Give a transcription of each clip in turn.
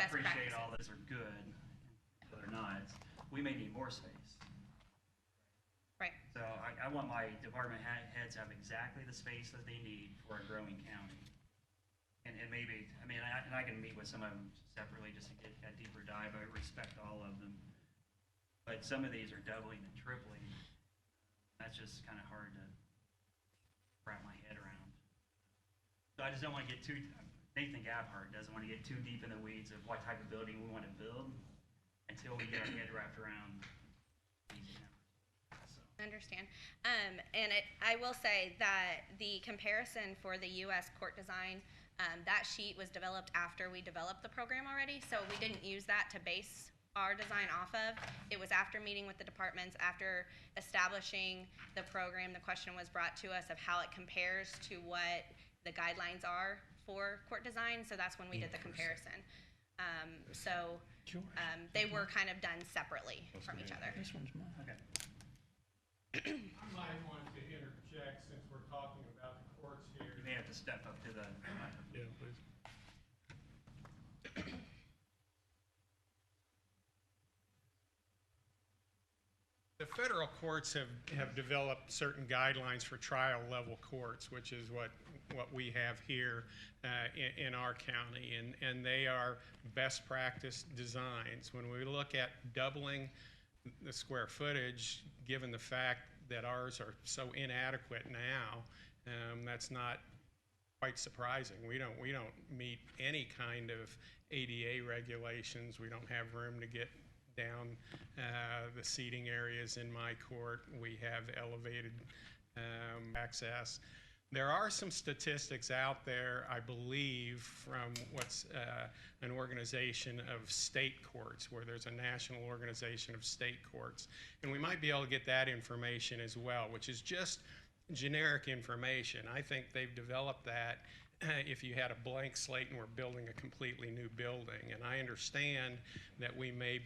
best appreciate practices. all those are good, but they're not. We may need more space. Right. So I want my department heads to have exactly the space that they need for a growing county. And maybe, I mean, I can meet with some of them separately just to get a deeper dive. I respect all of them. But some of these are doubling and tripling. That's just kind of hard to wrap my head around. So I just don't want to get too, Nathan Gabhart doesn't want to get too deep in the weeds of what type of building we want to build until we get our head wrapped around these numbers. So. Understand. I will say that the comparison for the U.S. court design, that sheet was developed after we developed the program already, so we didn't use that to base our design off of. It was after meeting with the departments, after establishing the program, the question was brought to us of how it compares to what the guidelines are for court design, so that's when we did the comparison. They were kind of done separately from each other. This one's mine. Okay. I might want to interject since we're talking about the courts here. You may have to step up to the microphone. Yeah, please. The federal courts have developed certain guidelines for trial level courts, which is what we have here in our county, and they are best practice designs. When we look at doubling the square footage, given the fact that ours are so inadequate now, that's not quite surprising. We don't meet any kind of ADA regulations. We don't have room to get down the seating areas in my court. We have elevated access. There are some statistics out there, I believe, from what's an organization of state courts, where there's a national organization of state courts. And we might be able to get that information as well, which is just generic information. I think they've developed that if you had a blank slate and we're building a completely new building. And I understand that we may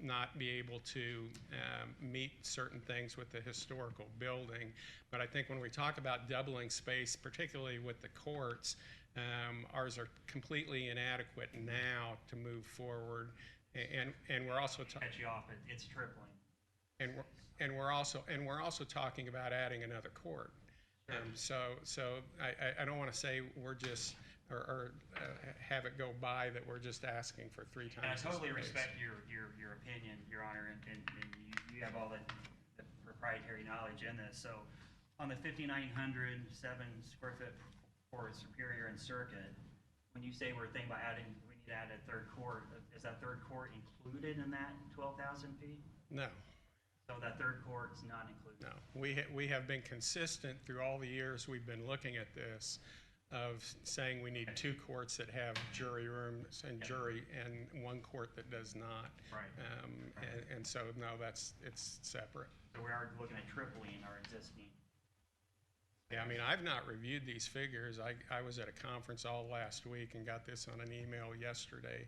not be able to meet certain things with the historical building, but I think when we talk about doubling space, particularly with the courts, ours are completely inadequate now to move forward. And we're also Catch you off, it's tripling. and we're also talking about adding another court. So I don't want to say we're just or have it go by that we're just asking for 3 times. And I totally the space. respect your opinion, Your Honor, and you have all the proprietary knowledge in this. So on the 5,907 square foot for Superior and Circuit, when you say we're thinking about we need to add a third court, is that third court included in that 12,000 feet? No. So that third court is not included? No, we have been consistent through all the years we've been looking at this of saying we need 2 courts that have jury rooms and jury and 1 court that does not. Right. And so, no, it's separate. So we are looking at tripling our existing. Yeah, I mean, I've not reviewed these figures. I was at a conference all last week and got this on an email yesterday,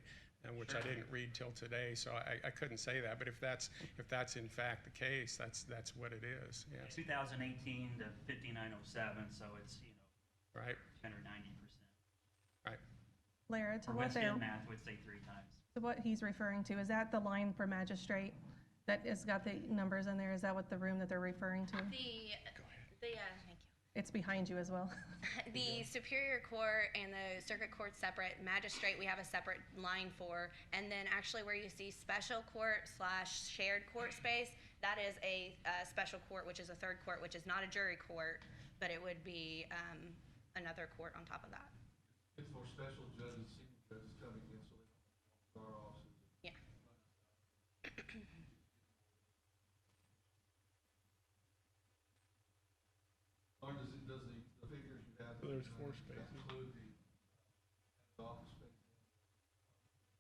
which I didn't read till today, so I couldn't say that. But if that's in fact the case, that's what it is. Yes. 2018 to 5,907, so it's Right. 190%. Right. Lara, to Or what West End math would say 3 times. to what he's referring to, is that the line for magistrate that has got the numbers in there? Is that what the room that they're referring to? Thank you. It's behind you as well. The Superior Court and the Circuit Court separate. Magistrate, we have a separate line for. And then actually where you see special court / shared court space, that is a special court, which is a third court, which is not a jury court, but it would be another court on top of that. It's for special judges, senior judges coming in, so they don't our offices. Yeah. Or does the figures you have? There's 4 spaces. Include the office space?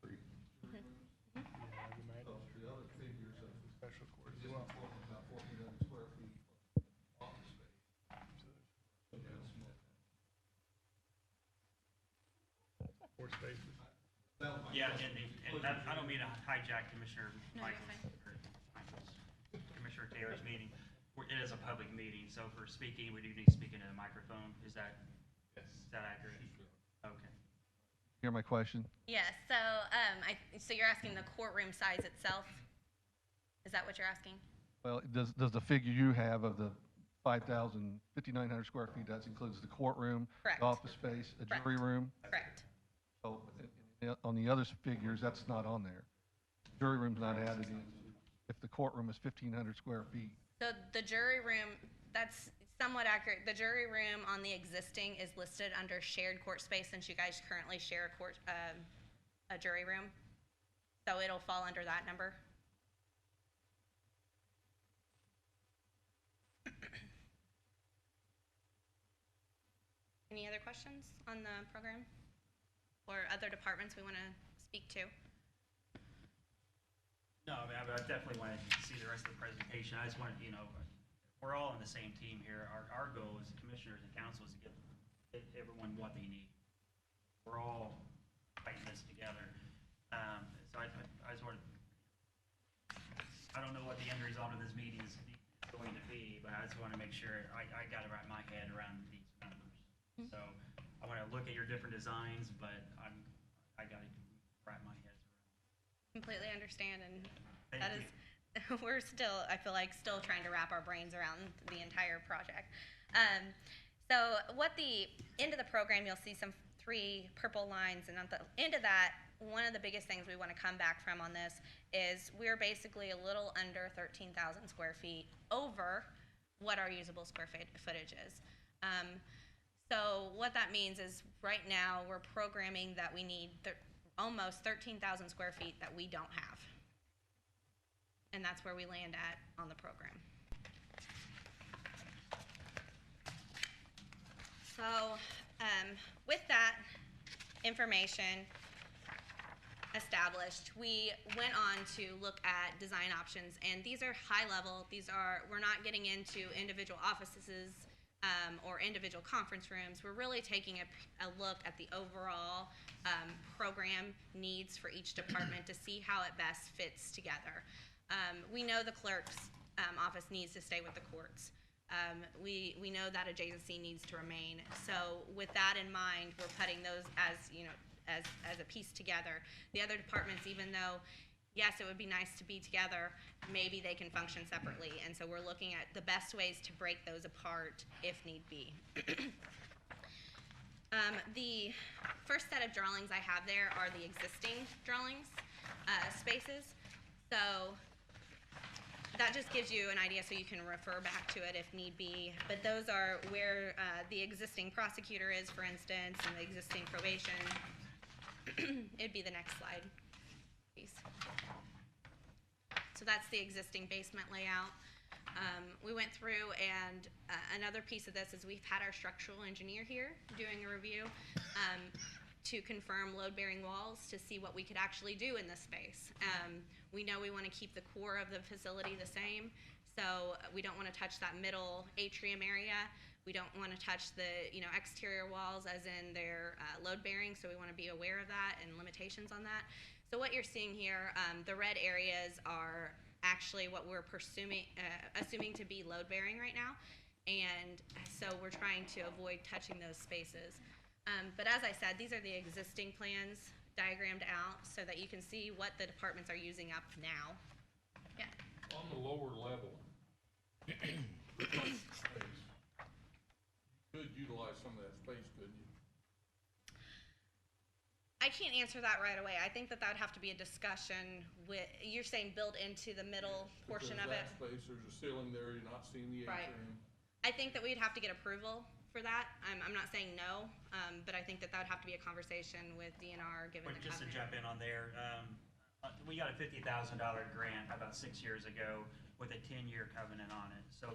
3. Jury rooms? Yeah, you might So the other figures of special court as just well. about 1,400 square feet for office space. So that's small. 4 spaces. Yeah, and that, I don't mean to hijack Commissioner No, you're Commissioner Taylor's meeting. It is a public meeting, so for speaking, we do need to speak into the microphone. Is that accurate? Okay. Hear my question? Yes, so, so you're asking the courtroom size itself? Is that what you're asking? Well, does the figure you have of the 5,900 square feet, that includes the courtroom, Correct. the office space, a Correct. jury room? Correct. So on the other figures, that's not on there. Jury room's not added in. If the courtroom is 1,500 square feet, So the jury room, that's somewhat accurate. The jury room on the existing is listed under shared court space since you guys currently share a jury room. So it'll fall under that number. Any other questions on the program? Or other departments we want to speak to? No, I mean, I definitely want to see the rest of the presentation. I just want to, we're all on the same team here. Our goal as commissioners and council is to get everyone what they need. We're all fighting this together. So I just want to, I don't know what the end result of this meeting is going to be, but I just want to make sure I got to wrap my head around these numbers. So I want to look at your different designs, but I got to wrap my head around. Completely understand, and Thank that you. is, we're still, I feel like, still trying to wrap our brains around the entire project. So what the end of the program, you'll see some 3 purple lines, and at the end of that, one of the biggest things we want to come back from on this is we're basically a little under 13,000 square feet over what our usable square footage is. So what that means is right now we're programming that we need almost 13,000 square feet that we don't have. And that's where we land at on the program. So with that information established, we went on to look at design options, and these are high level. We're not getting into individual offices or individual conference rooms. We're really taking a look at the overall program needs for each department to see how it best fits together. We know the clerk's office needs to stay with the courts. We know that adjacency needs to remain. So with that in mind, we're putting those as a piece together. The other departments, even though, yes, it would be nice to be together, maybe they can function separately. And so we're looking at the best ways to break those apart if need be. The first set of drawings I have there are the existing drawings, spaces. So that just gives you an idea so you can refer back to it if need be. But those are where the existing prosecutor is, for instance, and the existing probation. It'd be the next slide, please. So that's the existing basement layout. We went through, and another piece of this is we've had our structural engineer here doing a review to confirm load-bearing walls to see what we could actually do in this space. We know we want to keep the core of the facility the same, so we don't want to touch that middle atrium area. We don't want to touch the exterior walls as in their load-bearing, so we want to be aware of that and limitations on that. So what you're seeing here, the red areas are actually what we're assuming to be load-bearing right now, and so we're trying to avoid touching those spaces. But as I said, these are the existing plans diagrammed out so that you can see what the departments are using up now. Yeah. On the lower level, space, you could utilize some of that space, couldn't you? I can't answer that right away. I think that would have to be a discussion with, you're saying build into the middle portion of it? Because that space, there's a ceiling there, you're not seeing the Right. atrium. I think that we'd have to get approval for that. I'm not saying no, but I think that would have to be a conversation with DNR given the Just to covenant. jump in on there, we got a $50,000 grant about 6 years ago with a 10-year covenant on it. So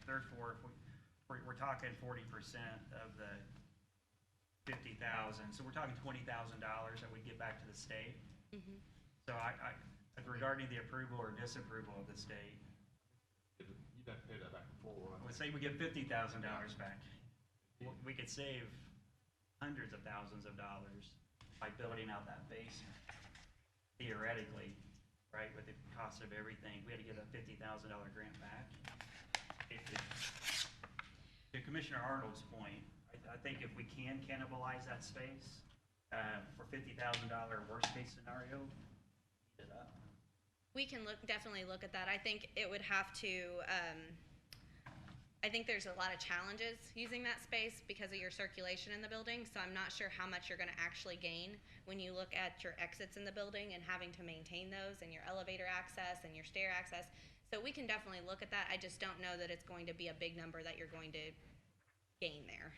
therefore, if we're talking 40% of the 50,000, so we're talking $20,000 that we get back to the state. Mhm. So regarding the approval or disapproval of the state, You'd have to pay that back and forth, right? let's say we get $50,000 back. We could save hundreds of thousands of dollars by building out that basement. Theoretically, right, with the cost of everything, we had to give that $50,000 grant back. To Commissioner Arnold's point, I think if we can cannibalize that space, For $50,000 worst case scenario, eat it up. We can definitely look at that. I think it would have to, I think there's a lot of challenges using that space because of your circulation in the building, so I'm not sure how much you're gonna actually gain when you look at your exits in the building and having to maintain those and your elevator access and your stair access. So we can definitely look at that. I just don't know that it's going to be a big number that you're going to gain there.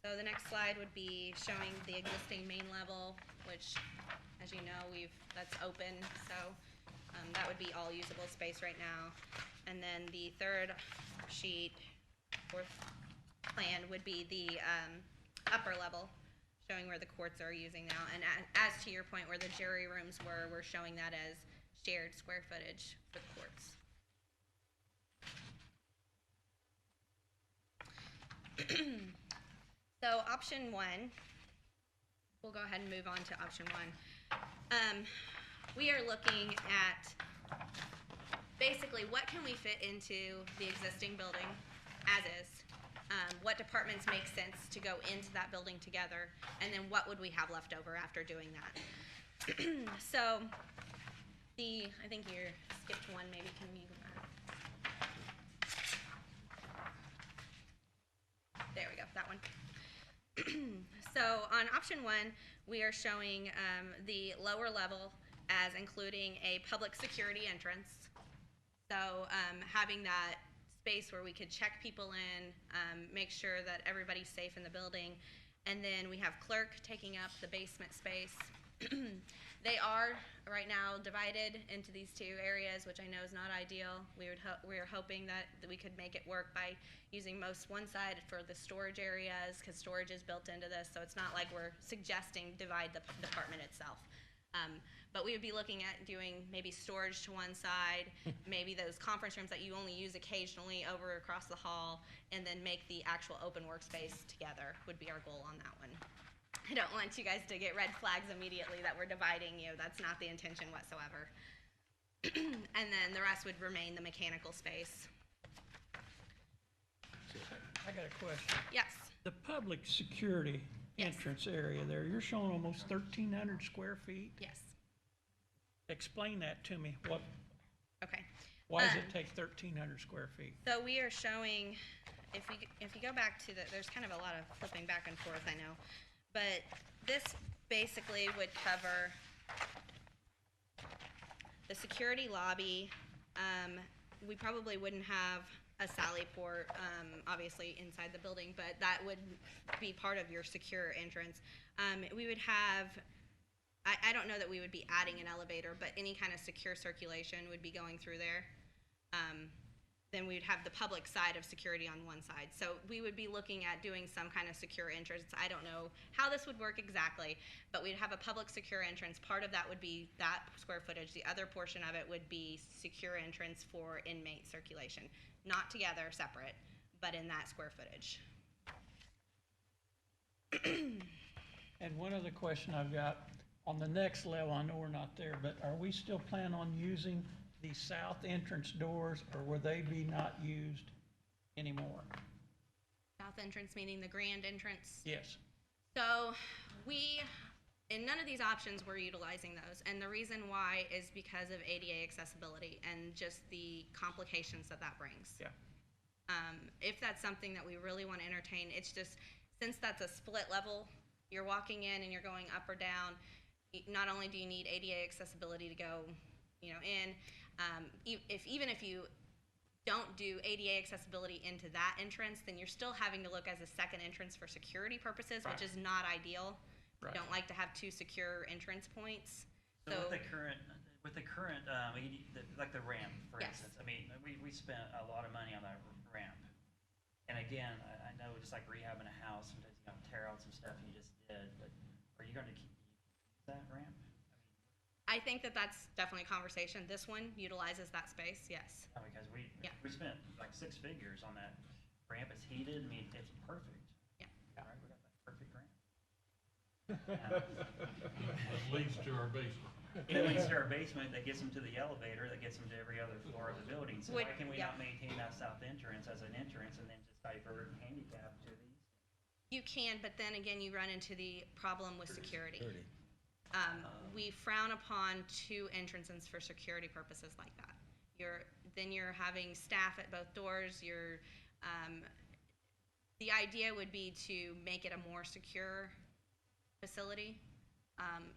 So the next slide would be showing the existing main level, which, as you know, that's open, so that would be all usable space right now. And then the third sheet, fourth plan, would be the upper level, showing where the courts are using now. And as to your point, where the jury rooms were, we're showing that as shared square footage for the courts. So option one, we'll go ahead and move on to option one. We are looking at basically what can we fit into the existing building as is, what departments make sense to go into that building together, and then what would we have left over after doing that. So I think you skipped one, maybe can you go back? There we go, that one. So on option one, we are showing the lower level as including a public security entrance. So having that space where we could check people in, make sure that everybody's safe in the building. And then we have clerk taking up the basement space. They are right now divided into these two areas, which I know is not ideal. We are hoping that we could make it work by using one side for the storage areas, because storage is built into this, so it's not like we're suggesting divide the department itself. But we would be looking at doing maybe storage to one side, maybe those conference rooms that you only use occasionally over across the hall, and then make the actual open workspace together would be our goal on that one. I don't want you guys to get red flags immediately that we're dividing you. That's not the intention whatsoever. And then the rest would remain the mechanical space. I got a question. Yes. The public security Yes. entrance area there, you're showing almost 1,300 square feet. Yes. Explain that to me. Okay. Why does it take 1,300 square feet? So we are showing, if you go back to there's kind of a lot of flipping back and forth, I know. But this basically would cover the security lobby. We probably wouldn't have a sally port, obviously, inside the building, but that would be part of your secure entrance. We would have, I don't know that we would be adding an elevator, but any kind of secure circulation would be going through there. Then we'd have the public side of security on one side. So we would be looking at doing some kind of secure entrance. I don't know how this would work exactly, but we'd have a public secure entrance. Part of that would be that square footage. The other portion of it would be secure entrance for inmate circulation. Not together, separate, but in that square footage. And one other question I've got, on the next level, I know we're not there, but are we still planning on using the south entrance doors, or will they be not used anymore? South entrance meaning the grand entrance. Yes. So in none of these options, we're utilizing those. And the reason why is because of ADA accessibility and just the complications that brings. Yeah. If that's something that we really want to entertain, it's just, since that's a split level, you're walking in and you're going up or down, not only do you need ADA accessibility to go, in, even if you don't do ADA accessibility into that entrance, then you're still having to look as a second entrance for security purposes, Right. which is not ideal. Right. We don't like to have two secure entrance points. So with the current, like the ramp, for Yes. instance, I mean, we spent a lot of money on that ramp. And again, I know just like rehabbing a house, sometimes you gotta tear out some stuff you just did, but are you gonna keep that ramp? I think that's definitely a conversation. This one utilizes that space, yes. Because Yeah. we spent like 6 figures on that ramp. It's heated. I mean, it's perfect. Yeah. Right, we got that perfect ramp. It leads to our basement. It leads to our basement, that gets them to the elevator, that gets them to every other floor of the building. So why Would- can we yeah. not maintain that south entrance as an entrance and then just divert handicap to the east? You can, but then again, you run into the problem with security. We frown upon two entrances for security purposes like that. Then you're having staff at both doors. The idea would be to make it a more secure facility.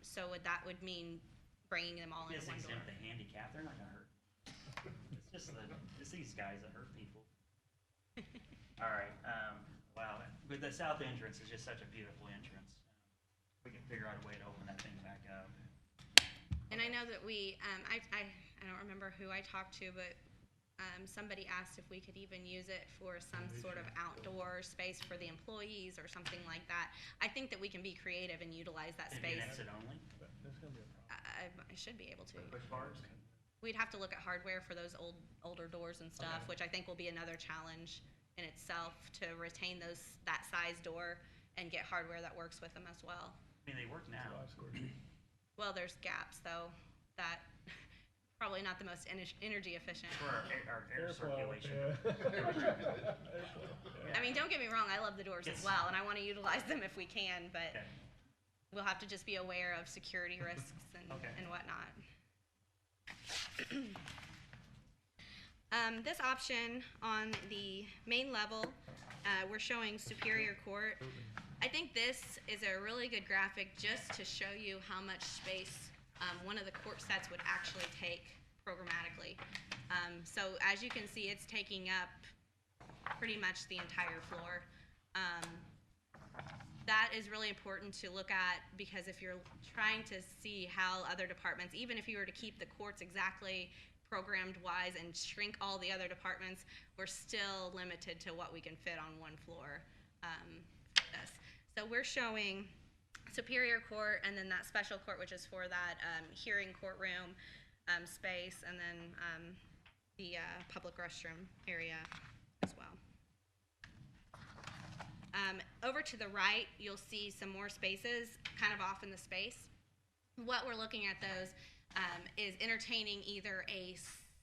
So that would mean bringing them all into Just one door. exempt the handicap, they're not gonna hurt. It's these guys that hurt people. All right, wow, but the south entrance is just such a beautiful entrance. We can figure out a way to open that thing back up. And I know that I don't remember who I talked to, but somebody asked if we could even use it for some sort of outdoor space for the employees or something like that. I think that we can be creative and utilize that It'd be space. an exit only, That's gonna be a problem. I should be able to. push bars. We'd have to look at hardware for those older doors and stuff, which I think will be another challenge in itself to retain that size door and get hardware that works with them as well. I mean, they work now. 5 square feet. Well, there's gaps though, that probably not the most energy efficient. For our air Airflow, circulation. yeah. I mean, don't get me wrong, I love the doors as Yes. well, and I want to utilize them if we can, but Okay. we'll have to just be aware of security risks Okay. and whatnot. This option on the main level, we're showing Superior Court. I think this is a really good graphic just to show you how much space one of the court sets would actually take programmatically. So as you can see, it's taking up pretty much the entire floor. That is really important to look at because if you're trying to see how other departments, even if you were to keep the courts exactly programmed wise and shrink all the other departments, we're still limited to what we can fit on one floor for this. So we're showing Superior Court and then that special court, which is for that hearing courtroom space, and then the public restroom area as well. Over to the right, you'll see some more spaces kind of off in the space. What we're looking at those is entertaining either a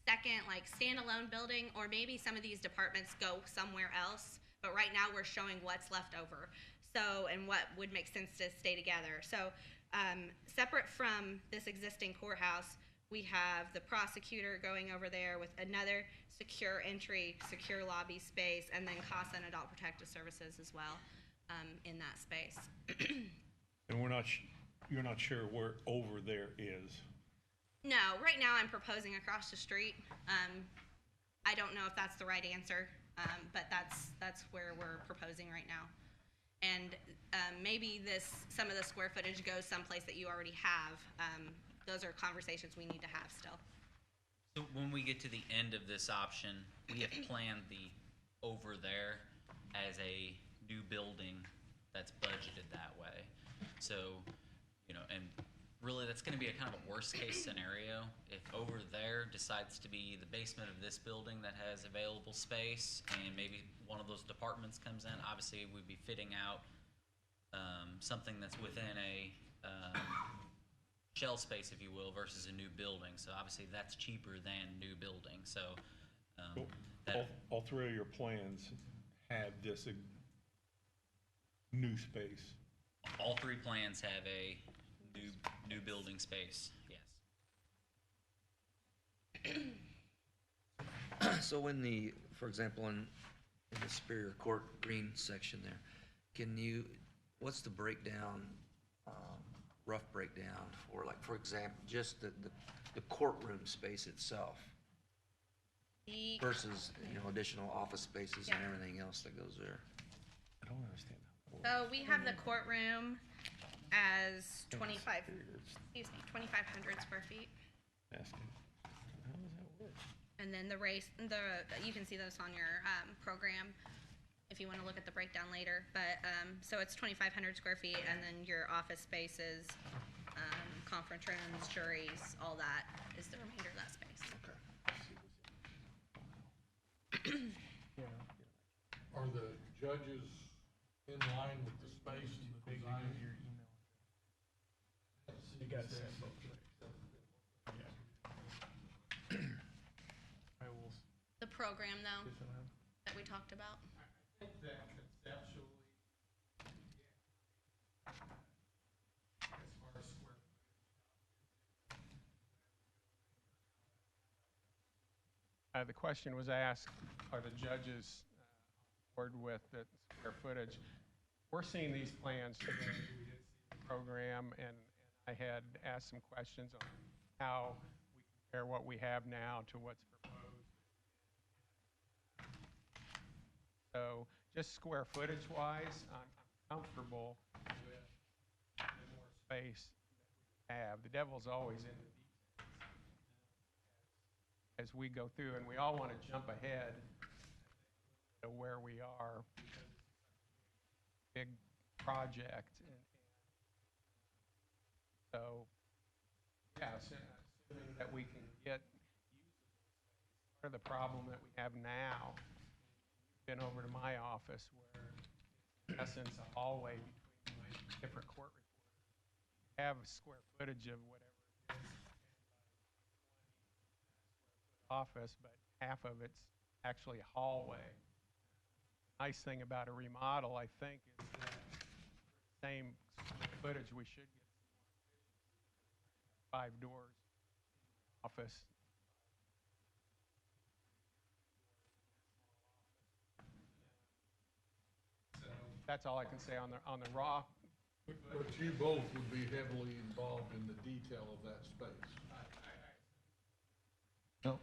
second like standalone building, or maybe some of these departments go somewhere else, but right now we're showing what's left over. So, and what would make sense to stay together. So, separate from this existing courthouse, we have the prosecutor going over there with another secure entry, secure lobby space, and then CASA and Adult Protective Services as well in that space. And you're not sure where over there is. No, right now I'm proposing across the street. I don't know if that's the right answer, but that's where we're proposing right now. And maybe some of the square footage goes someplace that you already have. Those are conversations we need to have still. So when we get to the end of this option, we have planned the over there as a new building that's budgeted that way. So, and really that's gonna be a kind of a worst case scenario. If over there decides to be the basement of this building that has available space and maybe one of those departments comes in, obviously we'd be fitting out something that's within a shell space, if you will, versus a new building. So obviously that's cheaper than new building. So All three of your plans had this new space. all three plans have a new building space. Yes. So for example, in the Superior Court green section there, what's the breakdown, rough breakdown for example, just the courtroom space itself versus, additional office spaces and everything else that goes there? I don't understand. So we have the courtroom as 2,500 square feet. Asking, how does that work? And then you can see those on your program if you want to look at the breakdown later. But so it's 2,500 square feet, and then your office spaces, conference rooms, juries, all that is the remainder of that space. Are the judges in line with the space and the design? You got to set both. I will. The program though, that we talked about. I think that conceptually, yeah. As far as square footage. The question was asked, are the judges on board with the square footage? We're seeing these plans today. We did see the program, and I had asked some questions on how we compare what we have now to what's proposed. So just square footage wise, I'm comfortable with the more space that we have. The devil's always in the details as we go through, and we all want to jump ahead to where we are because it's a big project. And so, yeah, assuming that we can get usable space. Part of the problem that we have now, been over to my office where it's in essence a hallway between my different court reporters. You have a square footage of whatever it is, 10 by 20 square foot office, but half of it's actually a hallway. The nice thing about a remodel, I think, is that same square footage we should get some more efficiency. 5 doors office. That's all I can say on the raw. But you both would be heavily involved in the detail of that space. No,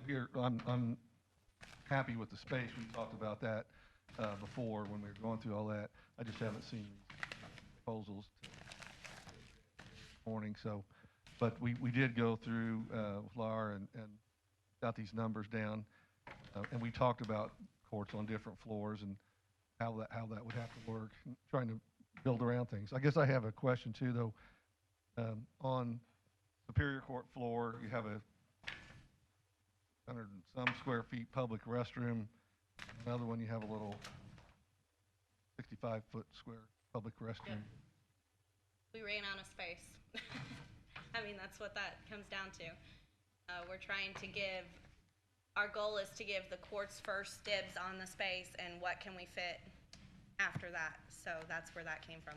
here, I'm happy with the space. We talked about that before when we were going through all that. I just haven't seen proposals this morning, so, but we did go through with Laura and got these numbers down, and we talked about courts on different floors and how that would have to work, trying to build around things. I guess I have a question too, though. On Superior Court floor, you have a 100 and some square feet public restroom. Another one, you have a little 65-foot square public restroom. Yep. We ran out of space. I mean, that's what that comes down to. We're trying to give, our goal is to give the courts first dibs on the space and what can we fit after that. So that's where that came from.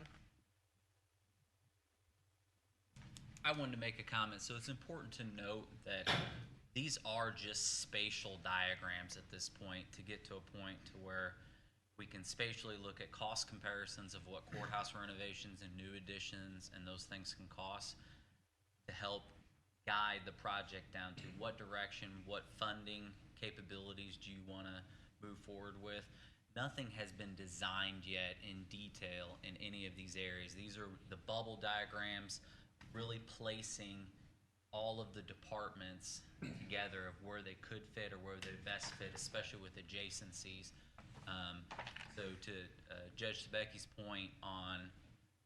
I wanted to make a comment. So it's important to note that these are just spatial diagrams at this point to get to a point to where we can spatially look at cost comparisons of what courthouse renovations and new additions and those things can cost to help guide the project down to what direction, what funding capabilities do you want to move forward with. Nothing has been designed yet in detail in any of these areas. These are the bubble diagrams, really placing all of the departments together of where they could fit or where they best fit, especially with adjacencies. So to Judge Tebecki's point on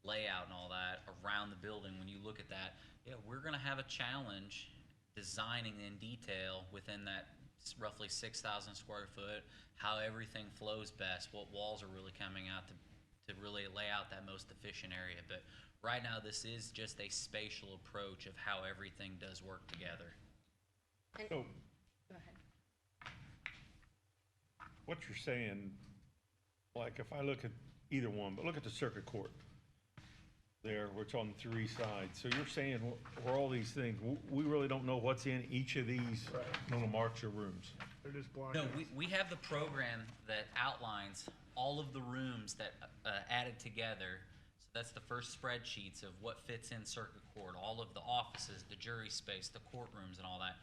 layout and all that around the building, when you look at that, yeah, we're going to have a challenge designing in detail within that roughly 6,000 square foot, how everything flows best, what walls are really coming out to really lay out that most efficient area. But right now, this is just a spatial approach of how everything does work together. And, So, go ahead. what you're saying, like if I look at either one, but look at the circuit court there, which on 3 sides. So you're saying where all these things, we really don't know what's in each of these little marcher rooms. They're just blocked. No, we have the program that outlines all of the rooms that added together. So that's the first spreadsheets of what fits in circuit court, all of the offices, the jury space, the courtrooms and all that.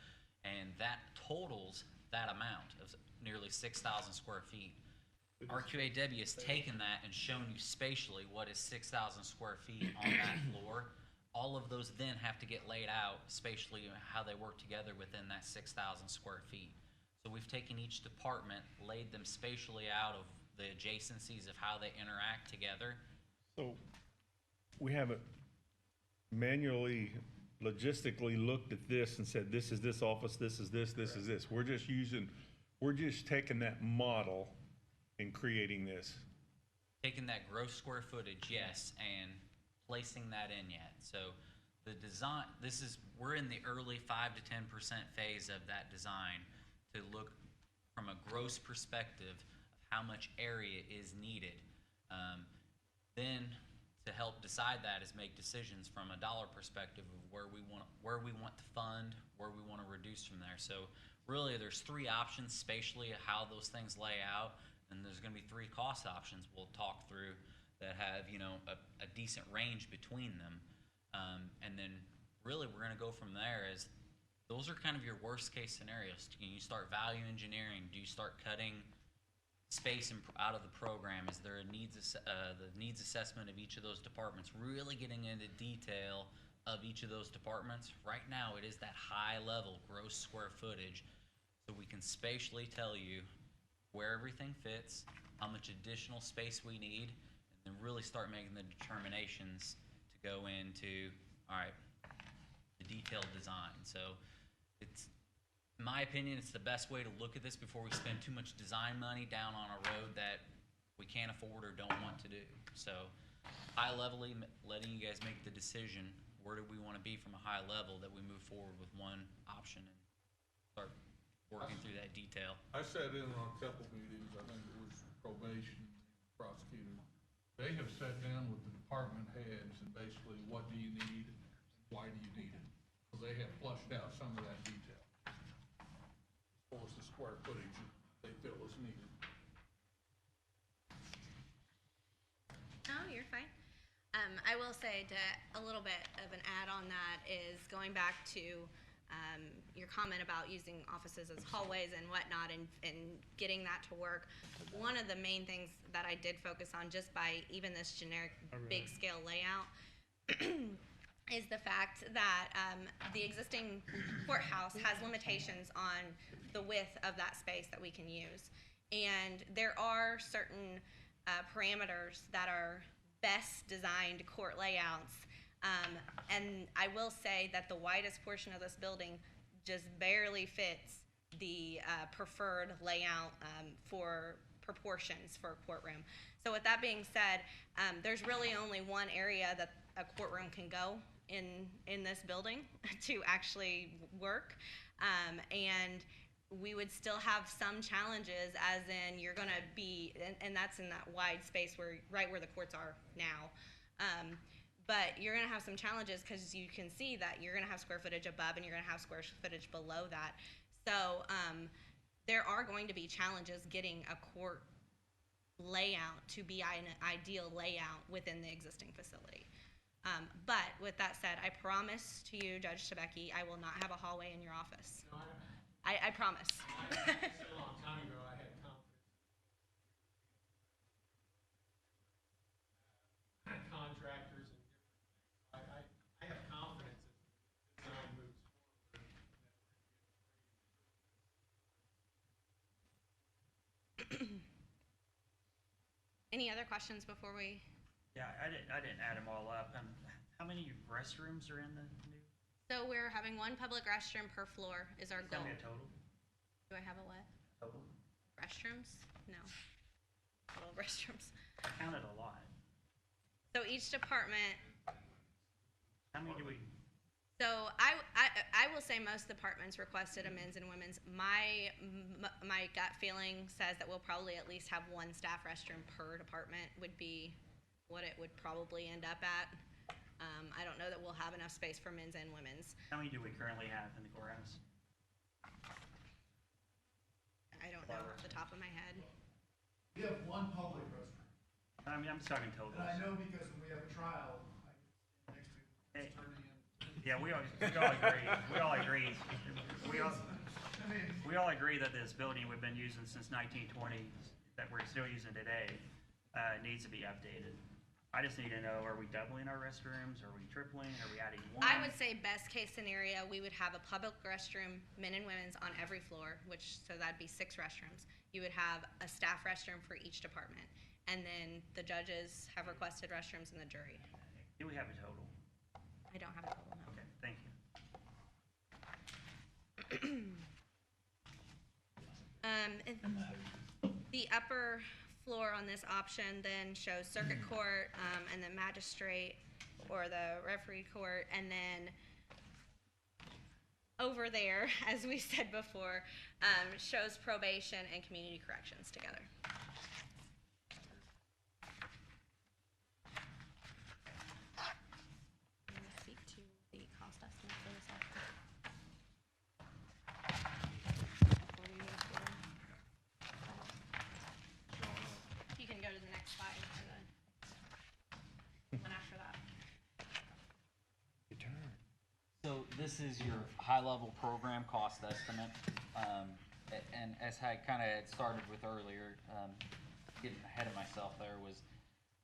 And that totals that amount of nearly 6,000 square feet. RQA Daviess has taken that and shown you spatially what is 6,000 square feet on that floor. All of those then have to get laid out spatially how they work together within that 6,000 square feet. So we've taken each department, laid them spatially out of the adjacencies of how they interact together. So we haven't manually, logistically looked at this and said, this is this office, this is this, this is this. We're just taking that model and creating this. Taking that gross square footage, yes, and placing that in yet. So the design, we're in the early 5 to 10% phase of that design to look from a gross perspective of how much area is needed. Then to help decide that is make decisions from a dollar perspective of where we want to fund, where we want to reduce from there. So really there's three options spatially of how those things lay out, and there's going to be three cost options we'll talk through that have, you know, a decent range between them. And then really we're going to go from there as those are kind of your worst case scenarios. Can you start value engineering? Do you start cutting space out of the program? Is there a the needs assessment of each of those departments? Really getting into detail of each of those departments. Right now it is that high level gross square footage, so we can spatially tell you where everything fits, how much additional space we need, and then really start making the determinations to go into, all right, the detailed design. So it's, in my opinion, it's the best way to look at this before we spend too much design money down on a road that we can't afford or don't want to do. So high levelly, letting you guys make the decision, where do we want to be from a high level, that we move forward with one option and start working through that detail. I sat in on a couple meetings, I think it was probation, prosecutor. They have sat down with the department heads and basically, what do you need? Why do you need it? So they have flushed out some of that detail. As far as the square footage they feel is needed. No, you're fine. I will say a little bit of an add on that is going back to your comment about using offices as hallways and whatnot, and getting that to work. One of the main things that I did focus on, just by even this generic big scale layout, is the fact that the existing courthouse has limitations on the width of that space that we can use. And there are certain parameters that are best designed court layouts. And I will say that the widest portion of this building just barely fits the preferred layout for proportions for a courtroom. So with that being said, there's really only one area that a courtroom can go in this building to actually work. And we would still have some challenges, as in you're gonna be, and that's in that wide space right where the courts are now. But you're gonna have some challenges because you can see that you're gonna have square footage above and you're gonna have square footage below that. So there are going to be challenges getting a court layout to be an ideal layout within the existing facility. But with that said, I promise to you, Judge Tebeki, I will not have a hallway in your office. No, I promise. so a long time ago, I had confidence. Contractors and different things. I have confidence as the design moves forward. Any other questions before we? Yeah, I didn't add them all up. How many restrooms are in the new? So we're having one public restroom per floor is our Tell goal. me a total. Do I have a what? Total. Restrooms? No. Total restrooms. I counted a lot. So each department, How many do we? so I will say most departments requested a men's and women's. My gut feeling says that we'll probably at least have one staff restroom per department would be what it would probably end up at. I don't know that we'll have enough space for men's and women's. How many do we currently have in the courthouse? I don't know off the top of my head. We have one public restroom, I mean, I'm just talking totals. and I know because when we have a trial, I get next to Hey. the attorney and. Yeah, we all agree. We all agree. We all agree that this building we've been using since 1920, that we're still using today, needs to be updated. I just need to know, are we doubling our restrooms? Are we tripling? Are we adding one? I would say best case scenario, we would have a public restroom, men and women's, on every floor, so that'd be 6 restrooms. You would have a staff restroom for each department. And then the judges have requested restrooms in the jury. Do we have a total? I don't have a total, no. Okay, thank you. The upper floor on this option then shows circuit court and then magistrate. or the referee court, and then over there, as we said before, shows probation and community corrections together. I'm going to speak to the cost estimate for this after. Before we move forward. You can go to the next slide for the one after that. Your turn. So this is your high-level program cost estimate. And as I kind of had started with earlier, getting ahead of myself there, was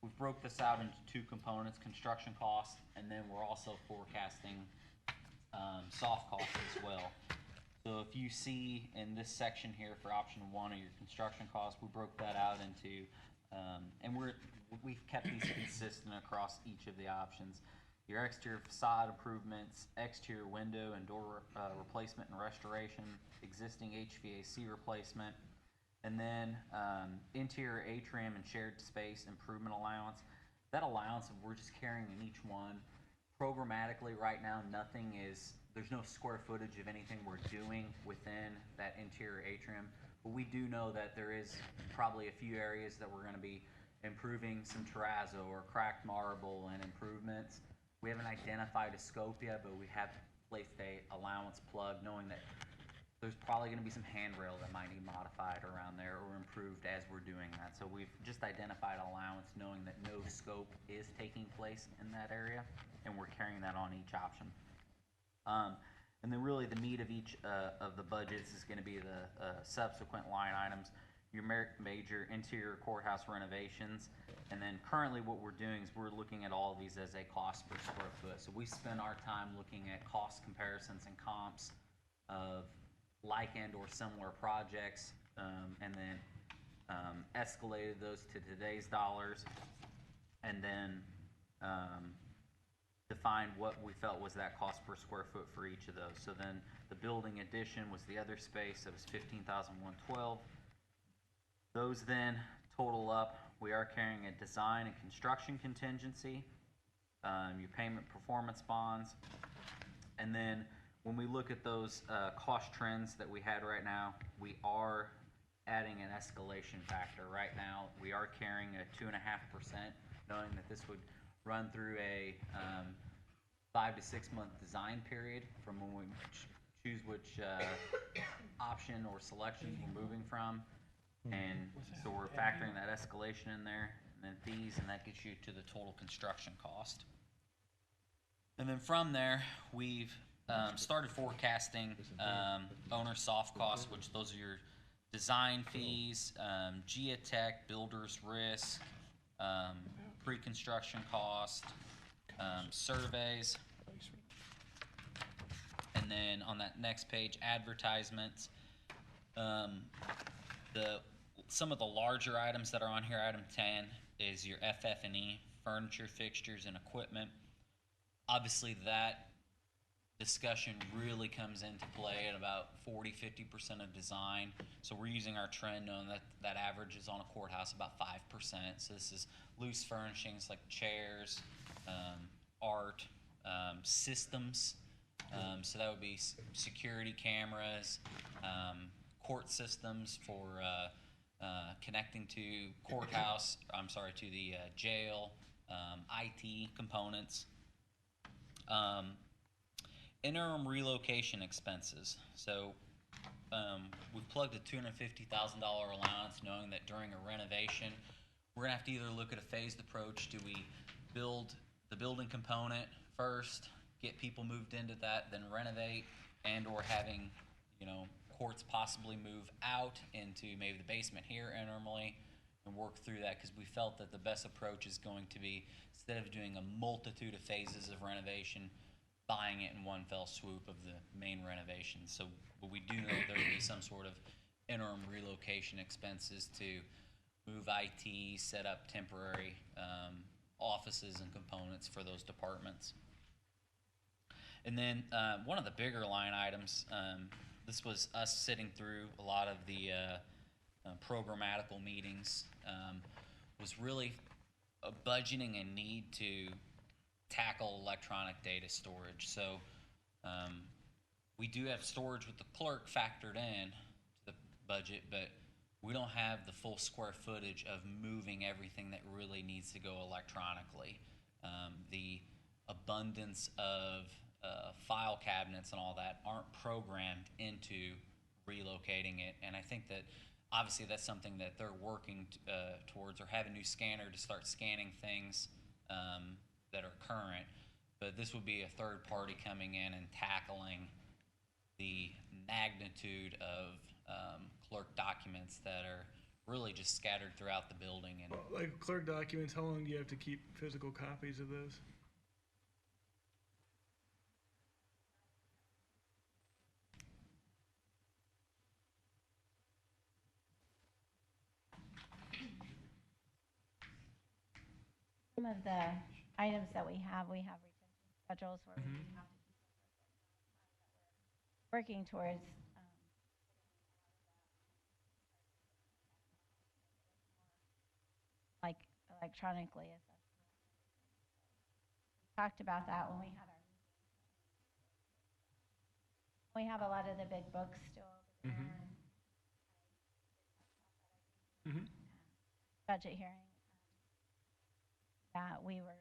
we've broke this out into two components, construction costs, and then we're also forecasting soft costs as well. So if you see in this section here for option one of your construction costs, we broke that out into, and we've kept these consistent across each of the options. Your exterior facade improvements, exterior window and door replacement and restoration, existing HVAC replacement, and then interior atrium and shared space improvement allowance. That allowance, we're just carrying in each one. Programmatically, right now, there's no square footage of anything we're doing within that interior atrium, but we do know that there is probably a few areas that we're going to be improving some terrazzo or cracked marble and improvements. We haven't identified a scope yet, but we have placed a allowance plug, knowing that there's probably going to be some handrail that might need modified around there or improved as we're doing that. So we've just identified allowance, knowing that no scope is taking place in that area, and we're carrying that on each option. And then really the meat of each of the budgets is going to be the subsequent line items. Your major interior courthouse renovations, and then currently what we're doing is we're looking at all of these as a cost per square foot. So we spend our time looking at cost comparisons and comps of like and or similar projects, and then escalated those to today's dollars, and then defined what we felt was that cost per square foot for each of those. So then the building addition was the other space, that was $15,112. Those then total up. We are carrying a design and construction contingency, your payment performance bonds, and then when we look at those cost trends that we had right now, we are adding an escalation factor. Right now, we are carrying a 2.5%, knowing that this would run through a 5 to 6 month design period from when we choose which option or selection we're moving from. And so we're factoring that escalation in there, and then fees, and that gets you to the total construction cost. And then from there, we've started forecasting owner soft costs, which those are your design fees, geotech, builder's risk, pre-construction cost, surveys. And then on that next page, advertisements. Some of the larger items that are on here, item 10, is your FF&E, furniture, fixtures, and equipment. Obviously, that discussion really comes into play at about 40-50% of design. So we're using our trend, knowing that that average is on a courthouse about 5%. So this is loose furnishings like chairs, art, systems. So that would be security cameras, court systems for connecting to to the jail, IT components. Interim relocation expenses. So we've plugged a $250,000 allowance, knowing that during a renovation, we're gonna have to either look at a phased approach. Do we build the building component first, get people moved into that, then renovate, and or having, courts possibly move out into maybe the basement here interimally and work through that, because we felt that the best approach is going to be, instead of doing a multitude of phases of renovation, buying it in one fell swoop of the main renovation. So, but we do know there will be some sort of interim relocation expenses to move IT, set up temporary offices and components for those departments. And then one of the bigger line items, this was us sitting through a lot of the programmatical meetings, was really budgeting a need to tackle electronic data storage. So we do have storage with the clerk factored in to the budget, but we don't have the full square footage of moving everything that really needs to go electronically. The abundance of file cabinets and all that aren't programmed into relocating it, and I think that obviously that's something that they're working towards, or have a new scanner to start scanning things that are current. But this would be a third party coming in and tackling the magnitude of clerk documents that are really just scattered throughout the building. And Like clerk documents, how long do you have to keep physical copies of those? Some of the items that we have retention schedules where we have to keep working towards like electronically. We talked about that when we had our meeting. We have a lot of the big books still over there. And budget hearing that we were.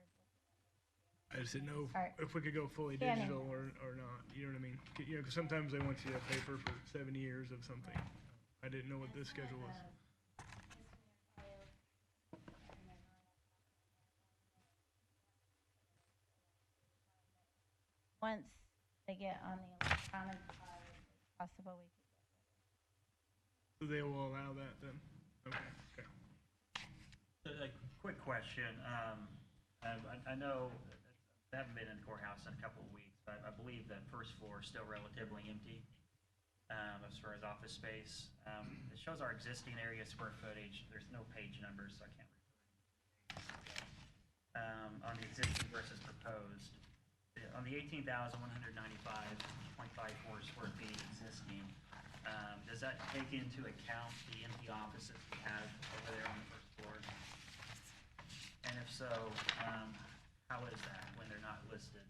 I just didn't know Alright. if we could go fully Scanning. digital or not. You know what I mean? You know, 'cause sometimes they want you to have paper for 7 years of something. I didn't know what this schedule was. Once they get on the electronic side, it's possible we could So they will allow that then? Okay. A quick question. I know, I haven't been in the courthouse in a couple of weeks, but I believe the first floor is still relatively empty as far as office space. It shows our existing area square footage. There's no page numbers, so I can't refer on the existing versus proposed. On the 18,195.54 square feet existing, does that take into account the empty offices we have over there on the first floor? And if so, how is that when they're not listed?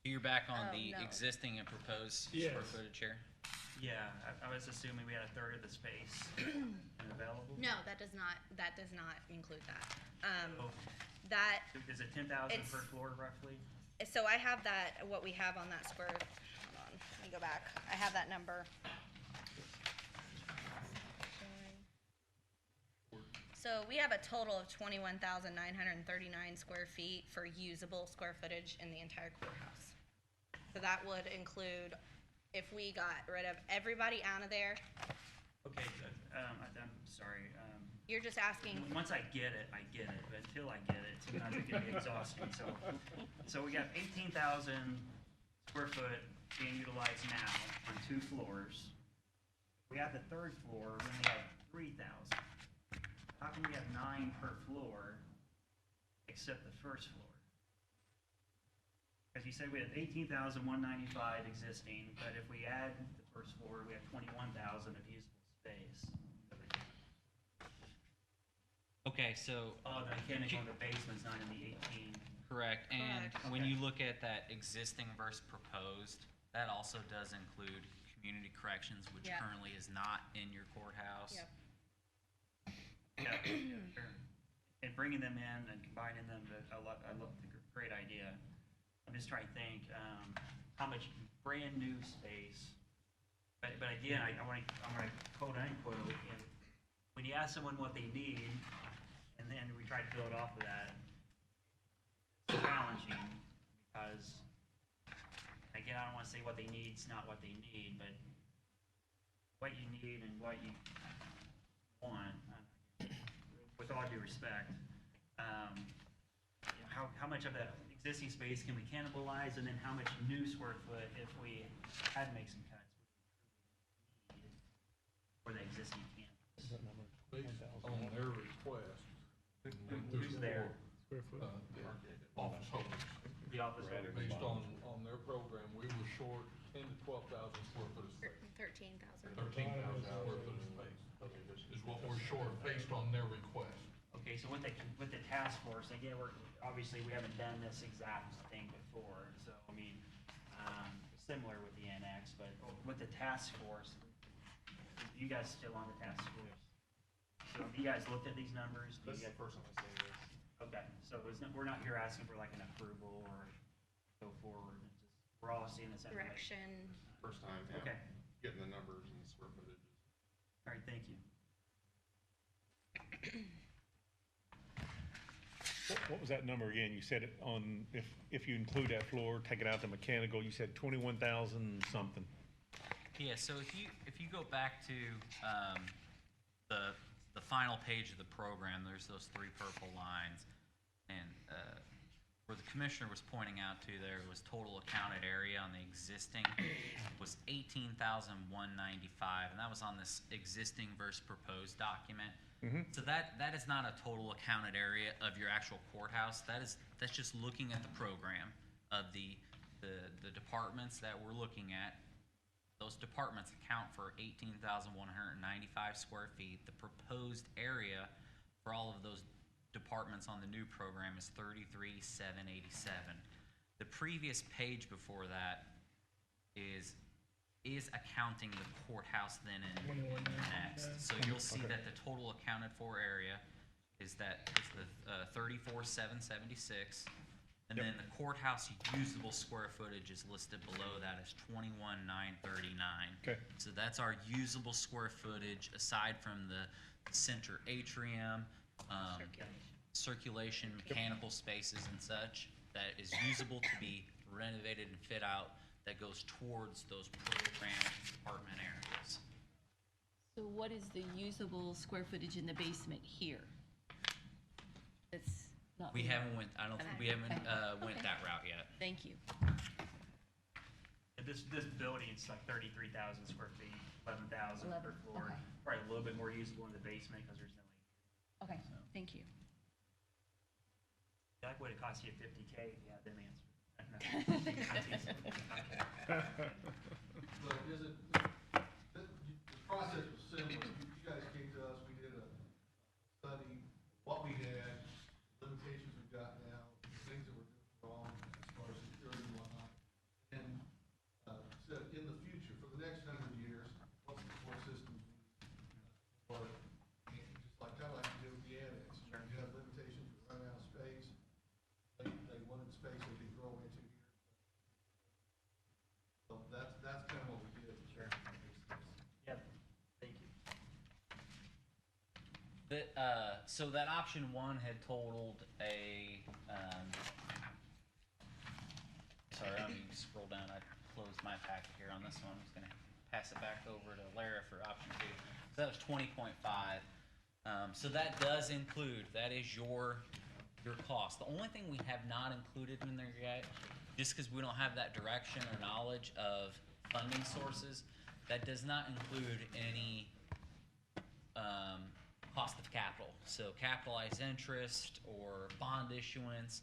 you're back on Oh, the no. existing and proposed Yes. square footage here? Yeah, I was assuming we had a third of the space available. No, that does not include that. Oh, That, is it 10,000 It's- per floor roughly? so I have that, what we have on that square, hold on, let me go back. I have that number. So we have a total of 21,939 square feet for usable square footage in the entire courthouse. So that would include, if we got rid of everybody out of there, Okay, I'm sorry. you're just asking, Once I get it, but until I get it, sometimes it can be exhausting, so we got 18,000 square foot being utilized now on 2 floors. We have the third floor, we only have 3,000. How can we have 9 per floor, except the first floor? Because you said we have 18,195 existing, but if we add the first floor, we have 21,000 of usable space. Okay, so. Oh, the mechanic on the basement's not in the 18. Correct, and Correct. when Okay. you look at that existing versus proposed, that also does include community corrections, which Yeah. currently is not in your courthouse. Yep. Yeah, sure. And bringing them in and combining them, I love the great idea. I'm just trying to think, how much brand new space, but again, I want to quote unquote, when you ask someone what they need, and then we try to build off of that, it's challenging, because, again, I don't want to say what they need's not what they need, but what you need and what you want, with all due respect, how much of that existing space can we cannibalize, and then how much new square foot, if we had to make some cuts, would we need for the existing campus? Based on their request. Who's there? Square foot. Office holders. The office holders. Based on their program, we were short 10 to 12,000 square foot of space. 13,000. 13,000 square foot of space is what we're short based on their request. Okay, so with the task force, again, obviously, we haven't done this exact thing before, so, I mean, similar with the annex, but with the task force, you guys still on the task force? So have you guys looked at these numbers? Do you guys personally say this? Okay, so we're not here asking for like an approval or go forward, it's just, we're all seeing this information. Direction. First time, Okay, getting the numbers and square footage. all right, thank you. What was that number again? You said it on, if you include that floor, take it out the mechanical, you said 21,000 something. Yeah, so if you go back to the final page of the program, there's those three purple lines, and where the commissioner was pointing out to, there was total accounted area on the existing was 18,195, and that was on this existing versus proposed document. So that is not a total accounted area of your actual courthouse. That's just looking at the program of the departments that we're looking at. Those departments account for 18,195 square feet. The proposed area for all of those departments on the new program is 33,787. The previous page before that is accounting the courthouse then and next. So you'll see that the total accounted for area is the 34,776. And then the courthouse usable square footage is listed below that as 21,939. Okay. So that's our usable square footage aside from the center atrium, circulation, mechanical spaces and such, that is usable to be renovated and fit out, that goes towards those program department areas. So what is the usable square footage in the basement here? It's not. We haven't went that route yet. Thank you. This building's like 33,000 square feet, 11,000 per floor. Okay. Probably a little bit more usable in the basement because there's no. Okay, thank you. That would have cost you $50K if you had them answer. So is it, the process was similar, you guys came to us, we did a study, what we had, limitations we've got now, things that we're doing wrong as far as security and whatnot. And, said in the future, for the next 100 years, what support systems we need, or, just like, kind of like you do with the annex, you have limitations, we run out of space, they wanted space they could grow into here. So that's kind of what we did. Sure. Yep, thank you. So that option one had totaled sorry, I'm going to scroll down. I closed my packet here on this one. I'm just going to pass it back over to Lara for option two. So that was 20.5. So that does include, that is your cost. The only thing we have not included in there yet, just because we don't have that direction or knowledge of funding sources, that does not include any cost of capital. So capitalized interest or bond issuance.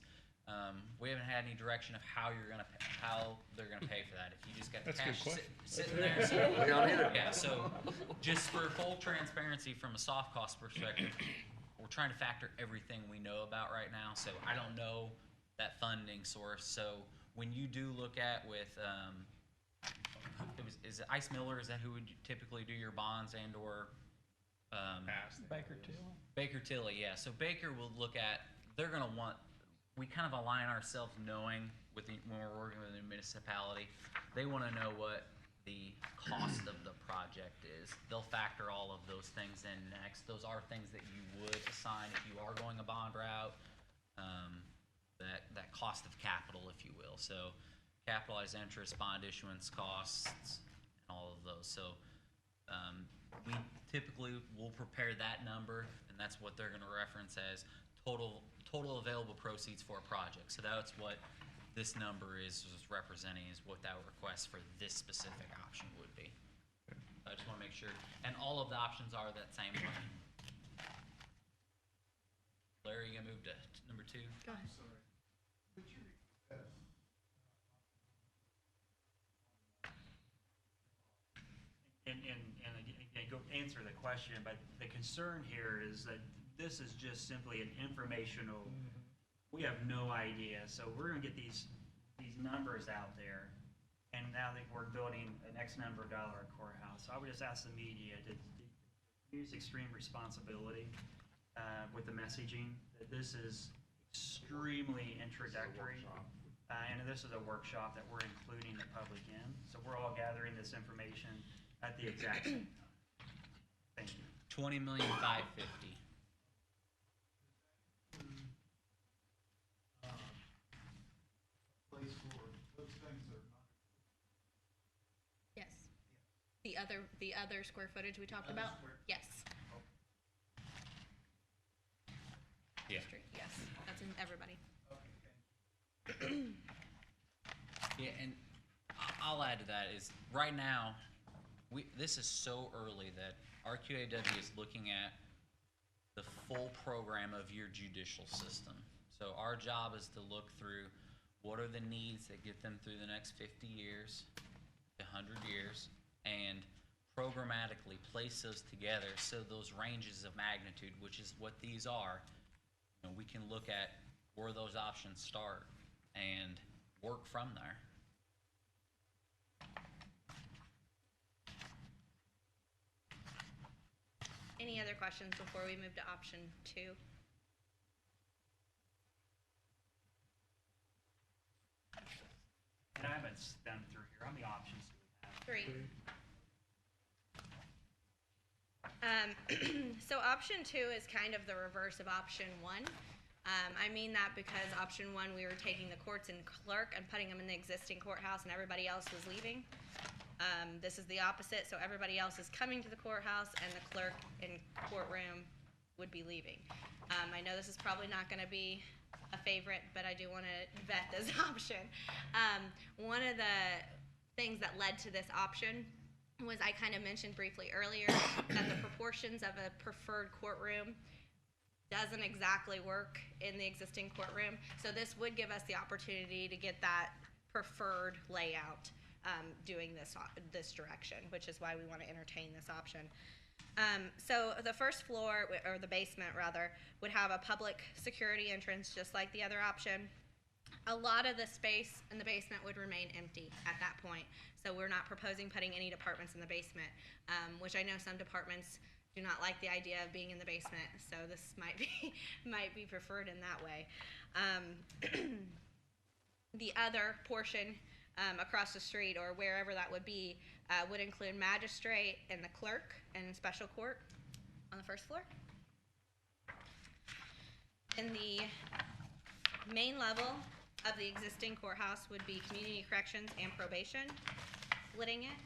We haven't had any direction of how they're gonna pay for that. If you just got the That's a good cash question. sitting there. So, We don't either. yeah, so just for full transparency from a soft cost perspective, we're trying to factor everything we know about right now. So I don't know that funding source. So when you do look at with, is it Ice Miller? Is that who would typically do your bonds and or? Baker Tilly. Baker Tilly, yeah. So Baker will look at, they're gonna want, we kind of align ourselves knowing when we're working with a municipality, they wanna know what the cost of the project is. They'll factor all of those things in next. Those are things that you would assign if you are going a bond route, that cost of capital, if you will. So capitalized interest, bond issuance costs, and all of those. So we typically will prepare that number, and that's what they're gonna reference as total available proceeds for a project. So that's what this number is representing, is what that request for this specific option would be. I just wanna make sure, and all of the options are that same one. Larry, you gonna move to number two? Go ahead. Would you repeat that? answer the question, but the concern here is that this is just simply an informational, we have no idea, so we're gonna get these numbers out there, and now that we're building an X number of dollar courthouse, so I would just ask the media to use extreme responsibility with the messaging, that this is extremely introductory. And this is a workshop that we're including the public in, so we're all gathering this information at the exact same time. Thank you. 20,550,000. Place for those things that are not. Yes. The other square footage we talked about? Yes. Yeah. Street, yes, that's in everybody. Yeah, and I'll add to that is right now, this is so early that RQAW is looking at the full program of your judicial system. So our job is to look through what are the needs that get them through the next 50 years, 100 years, and programmatically place those together so those ranges of magnitude, which is what these are, we can look at where those options start and work from there. Any other questions before we move to option 2? And I haven't done through here on the options we have. 3. So option 2 is kind of the reverse of option 1. I mean that because option 1, we were taking the courts and clerk and putting them in the existing courthouse and everybody else was leaving. This is the opposite, so everybody else is coming to the courthouse and the clerk and courtroom would be leaving. I know this is probably not going to be a favorite, but I do want to vet this option. One of the things that led to this option was I kind of mentioned briefly earlier that the proportions of a preferred courtroom doesn't exactly work in the existing courtroom. So this would give us the opportunity to get that preferred layout doing this direction, which is why we want to entertain this option. So the first floor, or the basement rather, would have a public security entrance just like the other option. A lot of the space in the basement would remain empty at that point. So we're not proposing putting any departments in the basement, which I know some departments do not like the idea of being in the basement. So this might be preferred in that way. The other portion across the street or wherever that would be would include magistrate and the clerk and special court on the first floor. In the main level of the existing courthouse would be community corrections and probation, splitting it.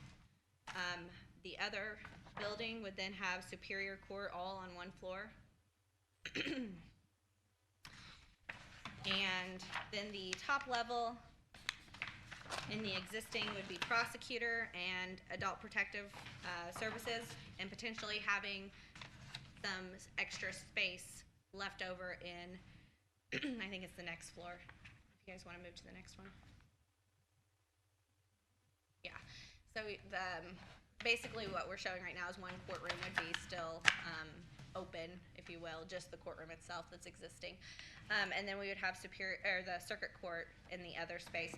The other building would then have superior court all on one floor. And then the top level in the existing would be prosecutor and adult protective services, and potentially having some extra space left over in, I think it's the next floor. If you guys want to move to the next one. Yeah, so basically what we're showing right now is one courtroom would be still open, if you will, just the courtroom itself that's existing. And then we would have the circuit court in the other space.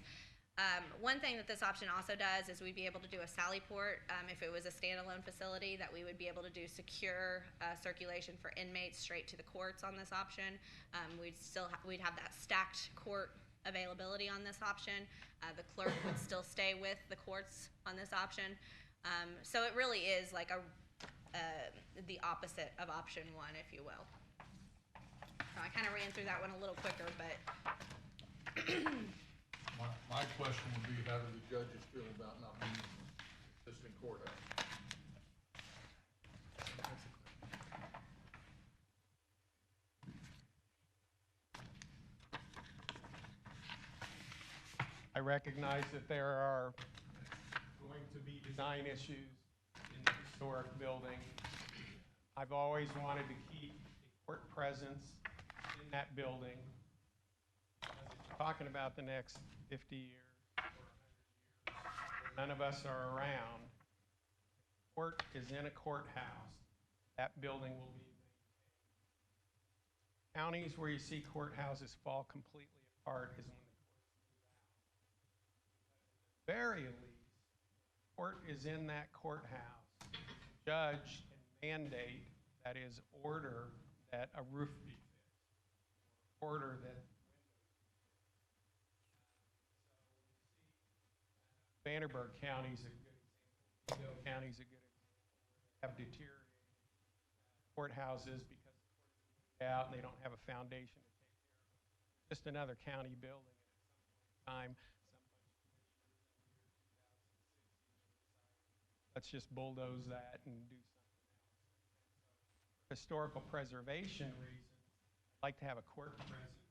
One thing that this option also does is we'd be able to do a sally port if it was a standalone facility, that we would be able to do secure circulation for inmates straight to the courts on this option. We'd have that stacked court availability on this option. The clerk would still stay with the courts on this option. So it really is like the opposite of option 1, if you will. So I kind of ran through that one a little quicker, but My question would be, how do the judges feel about not being in the existing courthouse? I recognize that there are going to be design issues in the historic building. I've always wanted to keep a court presence in that building. As it's talking about the next 50 years or 100 years, none of us are around. court is in a courthouse, that building will be maintained. Counties where you see courthouses fall completely apart is when the very least, court is in that courthouse, judge can mandate, that is, order that a roof be fixed, order that Vanderburgh County's a good example, Vigo County's a good example, have deteriorated courthouses because the courts are moved out and they don't have a foundation to take care of them. Just another county building, and at some point in time, let's just bulldoze that and do something else. For historical preservation reasons, I'd like to have a court presence.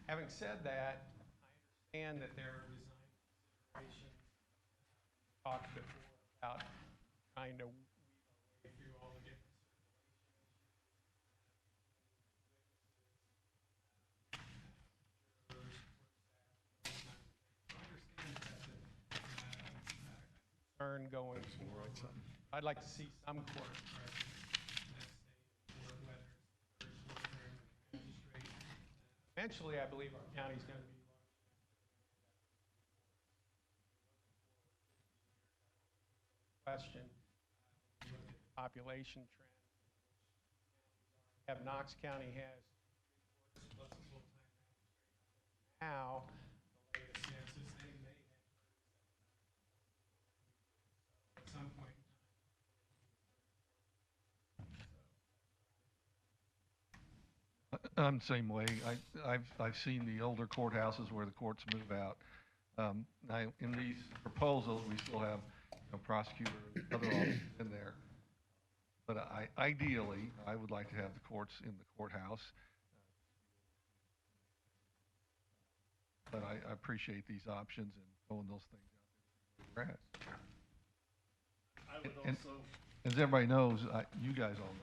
Having said that, I understand that there are design considerations. We talked before about trying to weave our way through all the different concern going forward. I'd like to see some court presence in that state of court, whether it's the third courtroom or the magistrate. Eventually, I believe our county's going to be large enough to question. Look at the population trend. Have Knox County has now. The latest census, they may have at some point in time. I'm the same way. I've seen the older courthouses where the courts move out. Now, in these proposals, we still have, prosecutor and other officers in there. But ideally, I would like to have the courts in the courthouse. But I appreciate these options and throwing those things out there. I would And also, as everybody knows, you guys all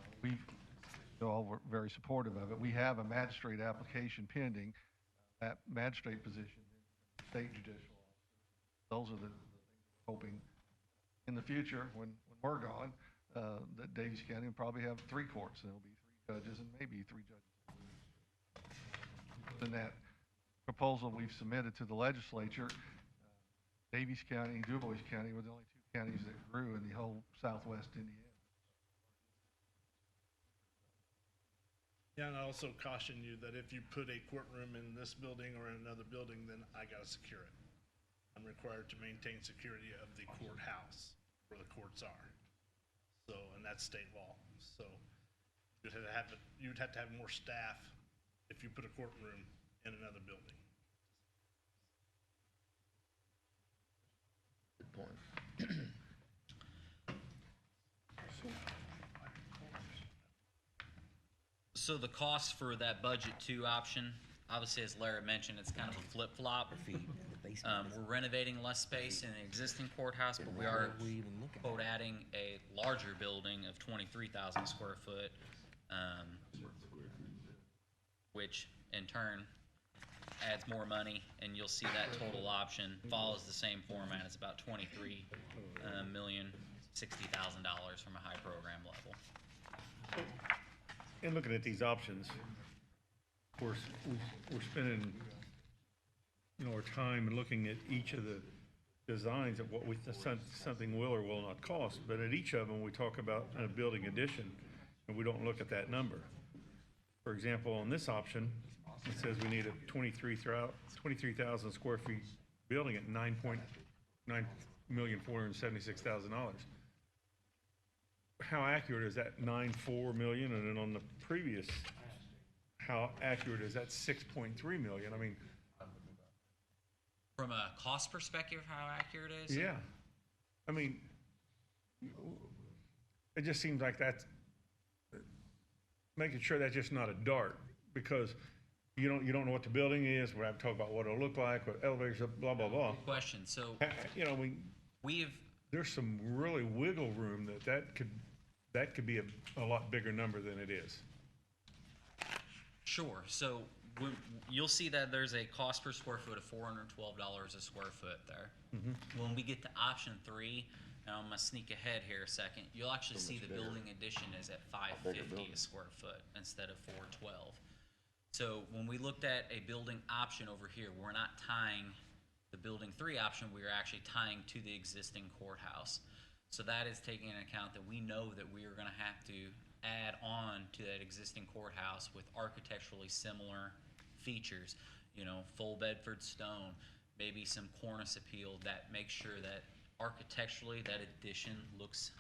know, were very supportive of it. We have a magistrate application pending, that magistrate position, state judicial officer. Those are the things we're hoping in the future, when we're gone, that Daviess County will probably have 3 courts. There'll be 3 judges and maybe 3 judges. In that proposal we've submitted to the legislature, Daviess County and DuBois County were the only 2 counties that grew in the whole southwest Indiana. yeah, and I also caution you that if you put a courtroom in this building or in another building, then I gotta secure it. I'm required to maintain security of the courthouse where the courts are. So, and that's state law. So you'd have to have more staff if you put a courtroom in another building. Good point. So the cost for that budget 2 option, obviously, as Larry mentioned, it's kind of a flip-flop. We're renovating less space in the existing courthouse, but we are, quote, adding a larger building of 23,000 square foot, which in turn adds more money, and you'll see that total option follows the same format. It's about $23,060,000 from a high program level. In looking at these options, of course, we're spending, our time and looking at each of the designs of what something will or will not cost. But at each of them, we talk about a building addition, and we don't look at that number. For example, on this option, it says we need a 23,000 square feet building at $9,476,000. How accurate is that 9.4 million? And then on the previous, how accurate is that 6.3 million? I mean, From a cost perspective, how accurate it is? yeah. I mean, it just seems like that's making sure that's just not a dart, because you don't know what the building is. We're having to talk about what it'll look like, what elevators, blah, blah, blah. Good question. So we've there's some really wiggle room that could be a lot bigger number than it is. Sure. So you'll see that there's a cost per square foot of $412 a square foot there. When we get to option 3, and I'm gonna sneak ahead here a second, you'll actually see the building addition is at $550 a square foot instead of $412. So when we looked at a building option over here, we're not tying the building 3 option, we are actually tying to the existing courthouse. So that is taking into account that we know that we are gonna have to add on to that existing courthouse with architecturally similar features, you know, full Bedford stone, maybe some cornice appeal that makes sure that architecturally that addition looks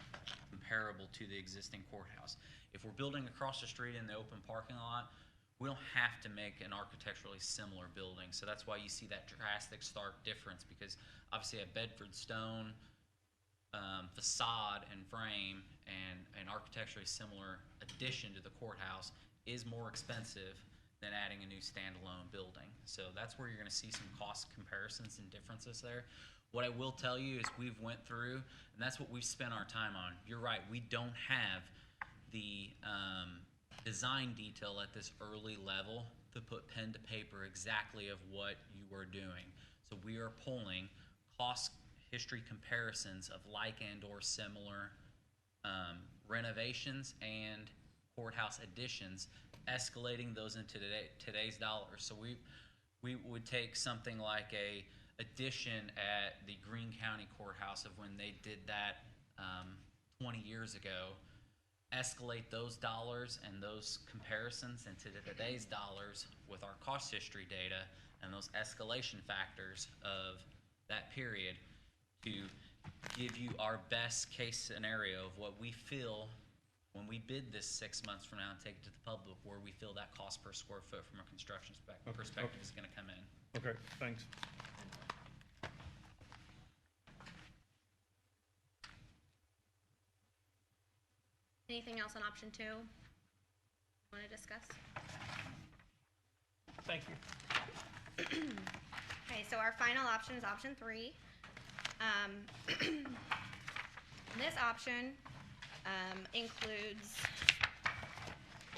comparable to the existing courthouse. If we're building across the street in the open parking lot, we don't have to make an architecturally similar building. So that's why you see that drastic, stark difference, because obviously a Bedford stone facade and frame and an architecturally similar addition to the courthouse is more expensive than adding a new standalone building. So that's where you're gonna see some cost comparisons and differences there. What I will tell you is we've went through, and that's what we've spent our time on. You're right, we don't have the design detail at this early level to put pen to paper exactly of what you are doing. So we are pulling cost history comparisons of like and or similar renovations and courthouse additions, escalating those into today's dollars. So we would take something like a addition at the Greene County Courthouse of when they did that 20 years ago, escalate those dollars and those comparisons into today's dollars with our cost history data and those escalation factors of that period to give you our best case scenario of what we feel when we bid this 6 months from now and take it to the public, where we feel that cost per square foot from a construction perspective is going to come in. Okay, thanks. Anything else on option 2 you want to discuss? Thank you. Okay, so our final option is option 3. This option includes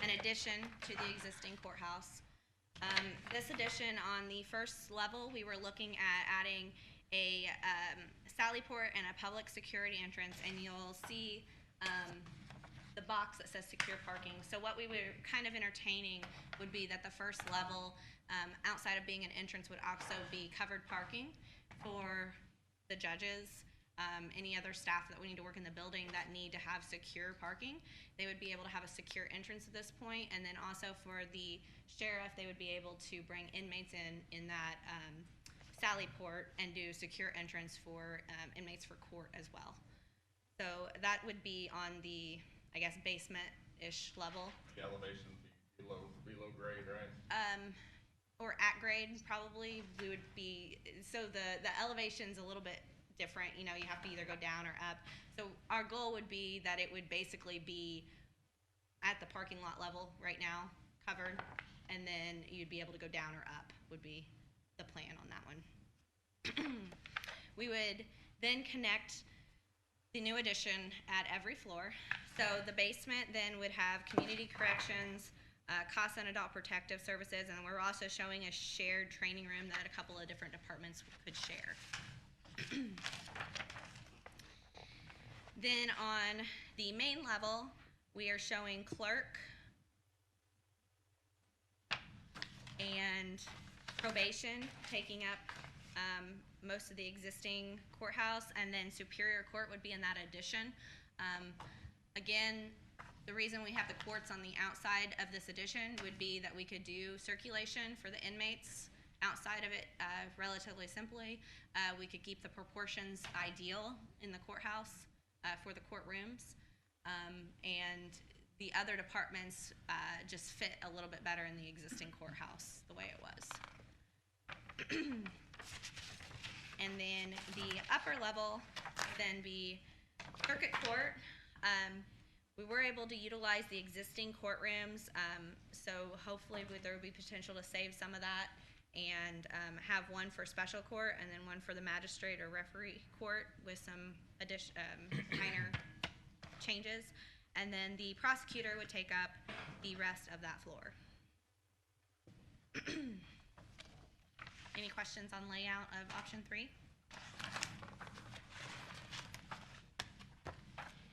an addition to the existing courthouse. This addition, on the first level, we were looking at adding a sally port and a public security entrance, and you'll see the box that says secure parking. So what we were kind of entertaining would be that the first level, outside of being an entrance, would also be covered parking for the judges, any other staff that we need to work in the building that need to have secure parking. They would be able to have a secure entrance at this point, and then also for the sheriff, they would be able to bring inmates in that sally port and do secure entrance for inmates for court as well. So that would be on the, I guess, basement-ish level. The elevation be below grade, right? Or at grade, probably. We would be, so the elevation's a little bit different. You know, you have to either go down or up. So our goal would be that it would basically be at the parking lot level right now, covered, and then you'd be able to go down or up would be the plan on that one. We would then connect the new addition at every floor. So the basement then would have community corrections, CASA and adult protective services, and we're also showing a shared training room that a couple of different departments could share. Then on the main level, we are showing clerk and probation, taking up most of the existing courthouse, and then Superior Court would be in that addition. Again, the reason we have the courts on the outside of this addition would be that we could do circulation for the inmates outside of it relatively simply. We could keep the proportions ideal in the courthouse for the courtrooms, and the other departments just fit a little bit better in the existing courthouse the way it was. And then the upper level would then be circuit court. We were able to utilize the existing courtrooms, so hopefully there will be potential to save some of that and have one for special court and then one for the magistrate or referee court with some minor changes. And then the prosecutor would take up the rest of that floor. Any questions on layout of option 3?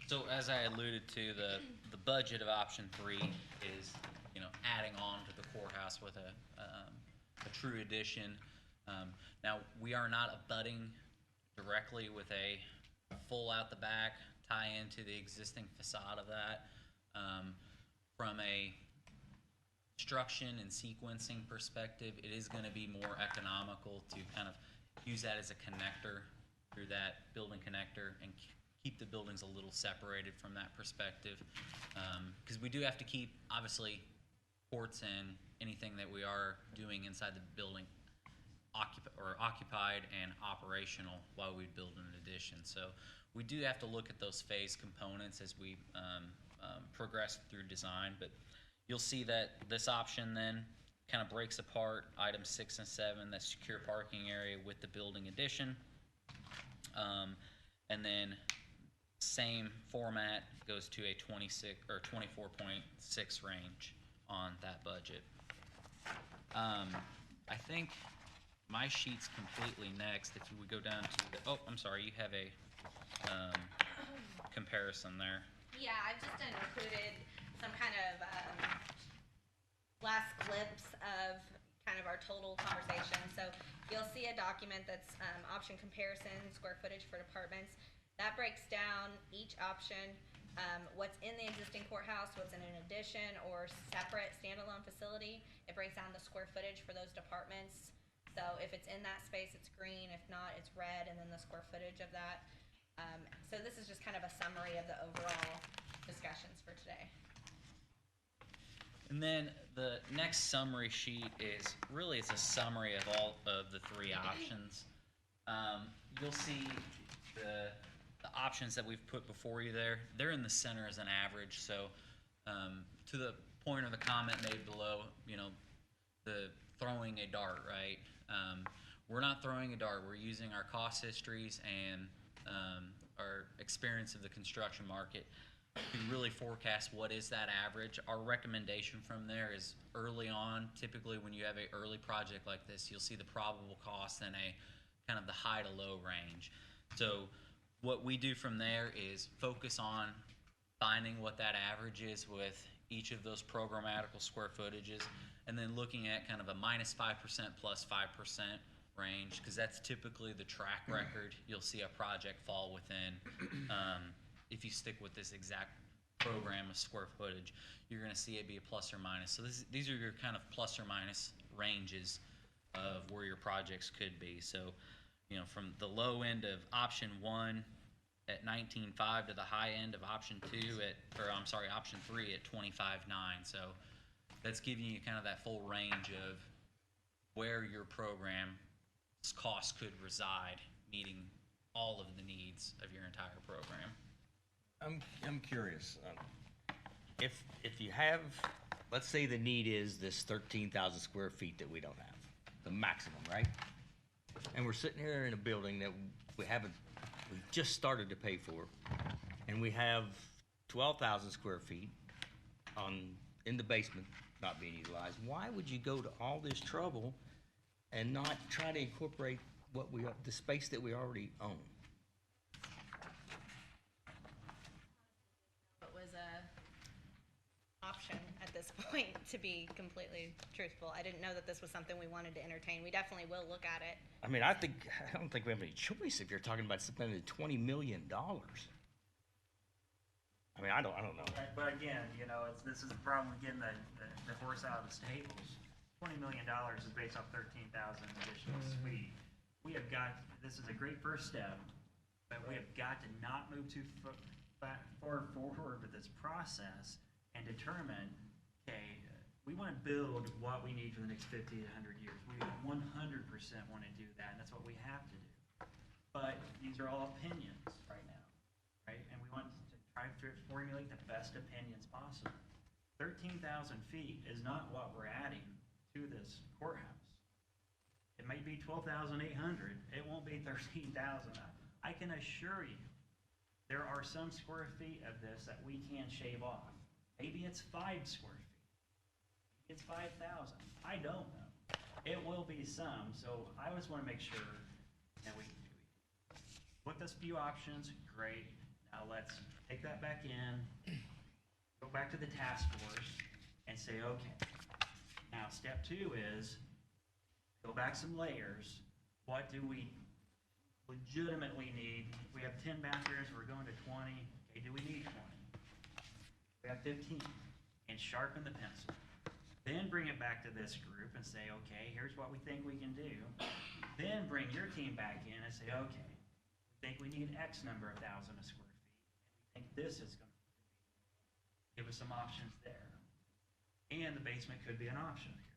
So as I alluded to, the budget of option 3 is, adding on to the courthouse with a true addition. Now, we are not abutting directly with a full out the back tie into the existing facade of that. From a construction and sequencing perspective, it is going to be more economical to kind of use that as a connector through that building connector and keep the buildings a little separated from that perspective. Because we do have to keep, obviously, courts and anything that we are doing inside the building occupied and operational while we build an addition. So we do have to look at those phase components as we progress through design. But you'll see that this option then kind of breaks apart items 6 and 7, that secure parking area with the building addition. And then same format goes to a 26 or 24.6 range on that budget. I think my sheet's completely next. If we go down to the, oh, I'm sorry, you have a comparison there. Yeah, I've just included some kind of last clips of kind of our total conversation. So you'll see a document that's option comparison, square footage for departments. That breaks down each option, what's in the existing courthouse, what's in an addition or separate standalone facility. It breaks down the square footage for those departments. So if it's in that space, it's green. If not, it's red, and then the square footage of that. So this is just kind of a summary of the overall discussions for today. And then the next summary sheet is really, it's a summary of all of the 3 options. You'll see the options that we've put before you there. They're in the center as an average. So to the point of the comment made below, the throwing a dart, right? We're not throwing a dart. We're using our cost histories and our experience of the construction market to really forecast what is that average. Our recommendation from there is early on, typically when you have an early project like this, you'll see the probable cost in a kind of the high to low range. So what we do from there is focus on finding what that average is with each of those programmatical square footages, and then looking at kind of a -5% plus 5% range, because that's typically the track record you'll see a project fall within. If you stick with this exact program of square footage, you're going to see it be a plus or minus. So these are your kind of plus or minus ranges of where your projects could be. So, from the low end of option 1 at 19.5 to the high end of option 2 option 3 at 25.9. So that's giving you kind of that full range of where your program's costs could reside, meeting all of the needs of your entire program. I'm curious. If you have, let's say the need is this 13,000 square feet that we don't have, the maximum, right? And we're sitting here in a building that we've just started to pay for, and we have 12,000 square feet in the basement not being utilized. Why would you go to all this trouble and not try to incorporate the space that we already own? It was a option at this point, to be completely truthful. I didn't know that this was something we wanted to entertain. We definitely will look at it. I mean, I don't think we have any choice if you're talking about spending $20 million. I mean, I don't know. But again, this is the problem with getting the horse out of the stables. $20 million is based off 13,000 additional feet. This is a great first step, but we have got to not move too far forward with this process and determine, okay, we want to build what we need for the next 50 to 100 years. We 100% want to do that, and that's what we have to do. But these are all opinions right now, right? And we want to try to formulate the best opinions possible. 13,000 feet is not what we're adding to this courthouse. It may be 12,800. It won't be 13,000. I can assure you, there are some square feet of this that we can shave off. Maybe it's 5 square feet. Maybe it's 5,000. I don't know. It will be some, so I always wanna make sure that we looked at a few options, great. Now let's take that back in, go back to the task force and say, okay, now step 2 is go back some layers. What do we legitimately need? If we have 10 bathrooms, we're going to 20. Okay, do we need 20? We have 15, and sharpen the pencil. Then bring it back to this group and say, okay, here's what we think we can do. Then bring your team back in and say, okay, we think we need X number of thousand of square feet. And we think this is going to give us some options there. And the basement could be an option here.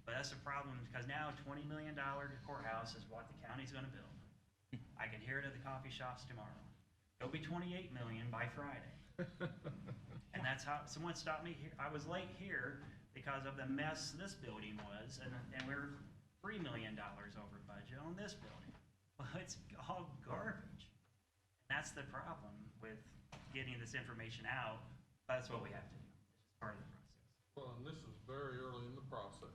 But that's a problem, because now $20 million courthouse is what the county's gonna build. I can hear it at the coffee shops tomorrow. It'll be 28 million by Friday. And that's how, someone stopped me here, I was late here because of the mess this building was, and we're $3 million over budget on this building. Well, it's all garbage. And that's the problem with getting this information out. That's what we have to do. It's just part of the process. Well, and this is very early in the process.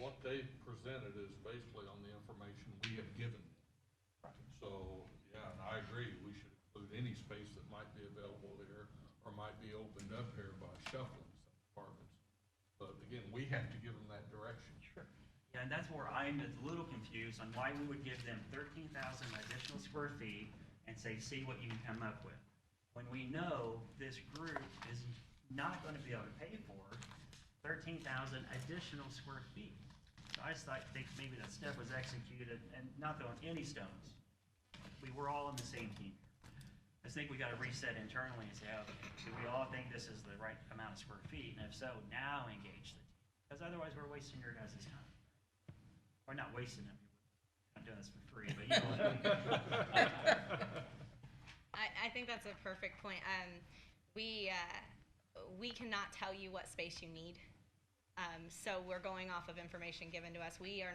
What they've presented is basically on the information we have given them. So, yeah, and I agree, we should include any space that might be available here or might be opened up here by shuffling some departments. But again, we have to give them that direction. Sure. Yeah, and that's where I'm a little confused on why we would give them 13,000 additional square feet and say, see what you can come up with. When we know this group is not gonna be able to pay for 13,000 additional square feet. So I just think maybe that step was executed and not throwing any stones. We were all on the same team. I just think we gotta reset internally and say, okay, do we all think this is the right amount of square feet? And if so, now engage the team. Because otherwise we're wasting your guys' time. Or not wasting them, we're not doing this for free, but you know what I mean. I think that's a perfect point. We cannot tell you what space you need. So we're going off of information given to us. We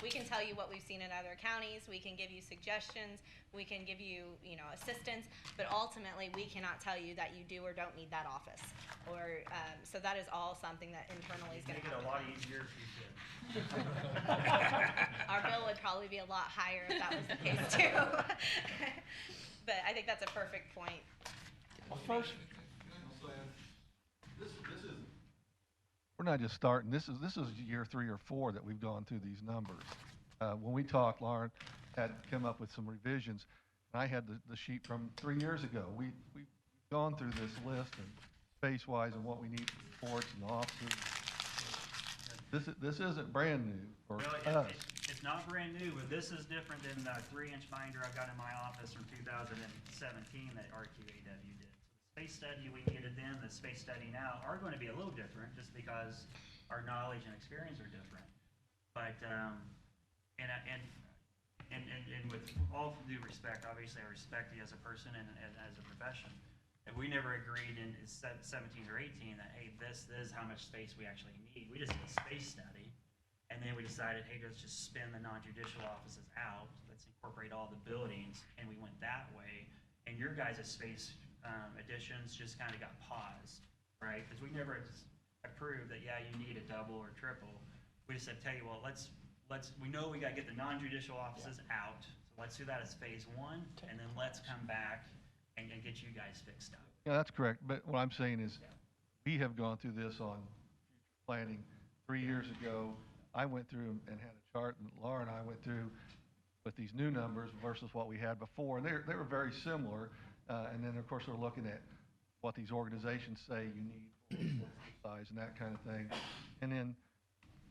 can tell you what we've seen in other counties. We can give you suggestions. We can give you, assistance. But ultimately, we cannot tell you that you do or don't need that office. Or so that is all something that internally is going to make it a lot easier if you could. Our bill would probably be a lot higher if that was the case too. But I think that's a perfect point. Well, first, We're not just starting, this is year 3 or 4 that we've gone through these numbers. When we talked, Lauren had come up with some revisions, and I had the sheet from 3 years ago. We've gone through this list and space-wise and what we need for courts and offices. This isn't brand new for us. It's not brand new, but this is different than the 3-inch binder I've got in my office from 2017 that RQAW did. The space study we needed then, the space study now are going to be a little different just because our knowledge and experience are different. But, and with all due respect, obviously I respect you as a person and as a profession. And we never agreed in 17 or 18 that, hey, this is how much space we actually need. We just did a space study. And then we decided, hey, let's just spin the non-judicial offices out. Let's incorporate all the buildings. And we went that way. And your guys' space additions just kind of got paused, right? Because we never approved that, yeah, you need a double or triple. We just said, tell you what, we know we got to get the non-judicial offices out. So let's do that as phase 1. And then let's come back and get you guys fixed up. Yeah, that's correct. But what I'm saying is we have gone through this on future planning 3 years ago. I went through and had a chart, and Laura and I went through with these new numbers versus what we had before, and they were very similar. And then, of course, we're looking at what these organizations say you need for size and that kind of thing. And then,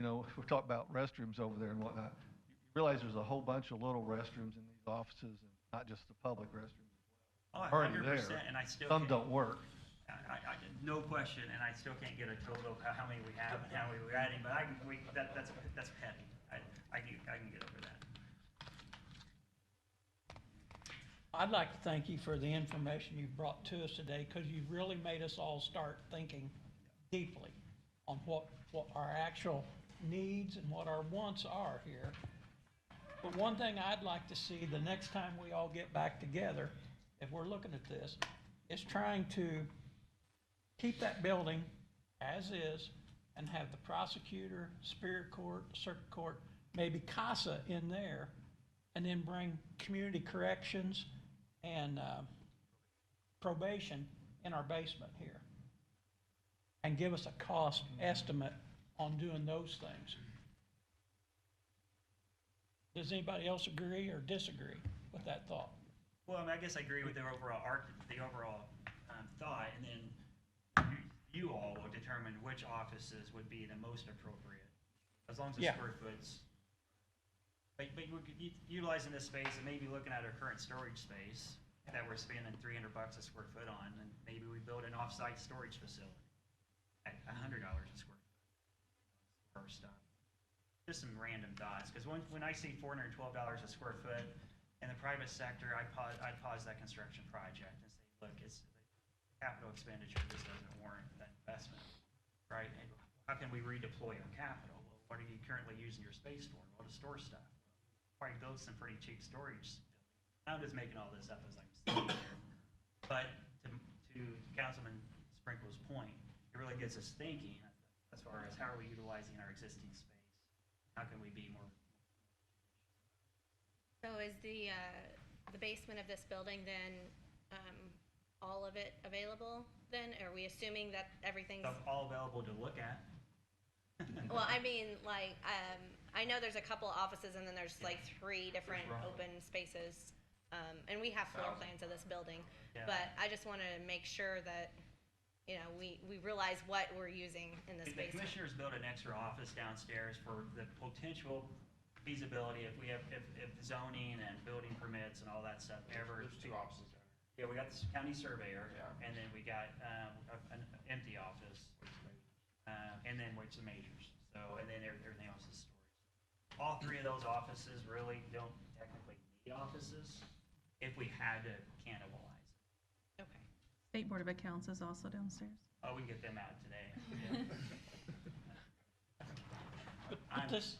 we're talking about restrooms over there and whatnot. You realize there's a whole bunch of little restrooms in these offices, and not just the public restrooms. Oh, Already 100%, there. and I still Some can't- don't work. No question, and I still can't get a total of how many we have and how many we're adding, but that's petty. I can get over that. I'd like to thank you for the information you've brought to us today, because you've really made us all start thinking deeply on what our actual needs and what our wants are here. But one thing I'd like to see the next time we all get back together, if we're looking at this, is trying to keep that building as is, and have the prosecutor, Superior Court, Circuit Court, maybe CASA in there, and then bring community corrections and probation in our basement here. And give us a cost estimate on doing those things. Does anybody else agree or disagree with that thought? Well, I mean, I guess I agree with the overall thought, and then you all will determine which offices would be the most appropriate, as long as the Yeah. square foots. But we're utilizing this space and maybe looking at our current storage space that we're spending $300 a square foot on, and maybe we build an off-site storage facility at $100 a square foot for our stuff. Just some random thoughts, because when I see $412 a square foot in the private sector, I'd pause that construction project and say, look, it's capital expenditure just doesn't warrant that investment, right? And how can we redeploy our capital? Well, what are you currently using your space for? Well, to store stuff. Probably build some pretty cheap storage. I'm just making all this up as I'm sitting here. But to Councilman Sprinkle's point, it really gets us thinking as far as how are we utilizing our existing space? How can we be more? So is the basement of this building then, all of it available then? Are we assuming that everything's? All available to look at. Well, I mean, like, I know there's a couple offices and then there's like 3 different open spaces. And we have floor plans of this building, Yeah. but I just want to make sure that, you know, we realize what we're using in this The basement. commissioners built an extra office downstairs for the potential feasibility if we have, if zoning and building permits and all that stuff ever. There's 2 offices down Yeah, we got the county surveyor, Yeah. and then we got, an empty office, and then which the majors. So, and then everything else is storage. All 3 of those offices really don't technically need offices if we had to cannibalize. Okay. State Board of Accounts is also downstairs. Oh, we can get them out today. But this,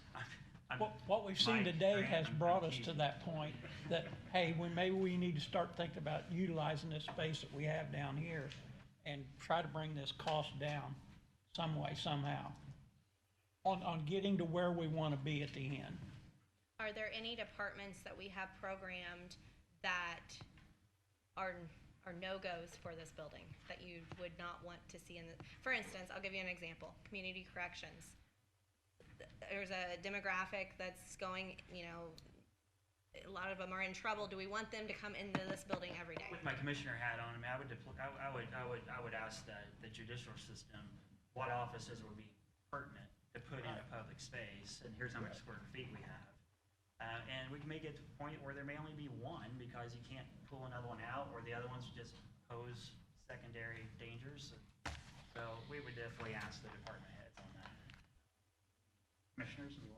I'm- what we've seen Mike, today Grant, has I'm brought us to teasing. that point that, hey, maybe we need to start thinking about utilizing this space that we have down here and try to bring this cost down some way, somehow, on getting to where we want to be at the end. Are there any departments that we have programmed that are no-goes for this building that you would not want to see in the, for instance, I'll give you an example, community corrections. There's a demographic that's going, you know, a lot of them are in trouble. Do we want them to come into this building every day? With my commissioner hat on, I mean, I would ask the judicial system what offices would be pertinent to put in a public space, and here's how much square feet we have. And we can make it to the point where there may only be one because you can't pull another one out, or the other ones just pose secondary dangers. So we would definitely ask the department heads on that. Commissioners, do you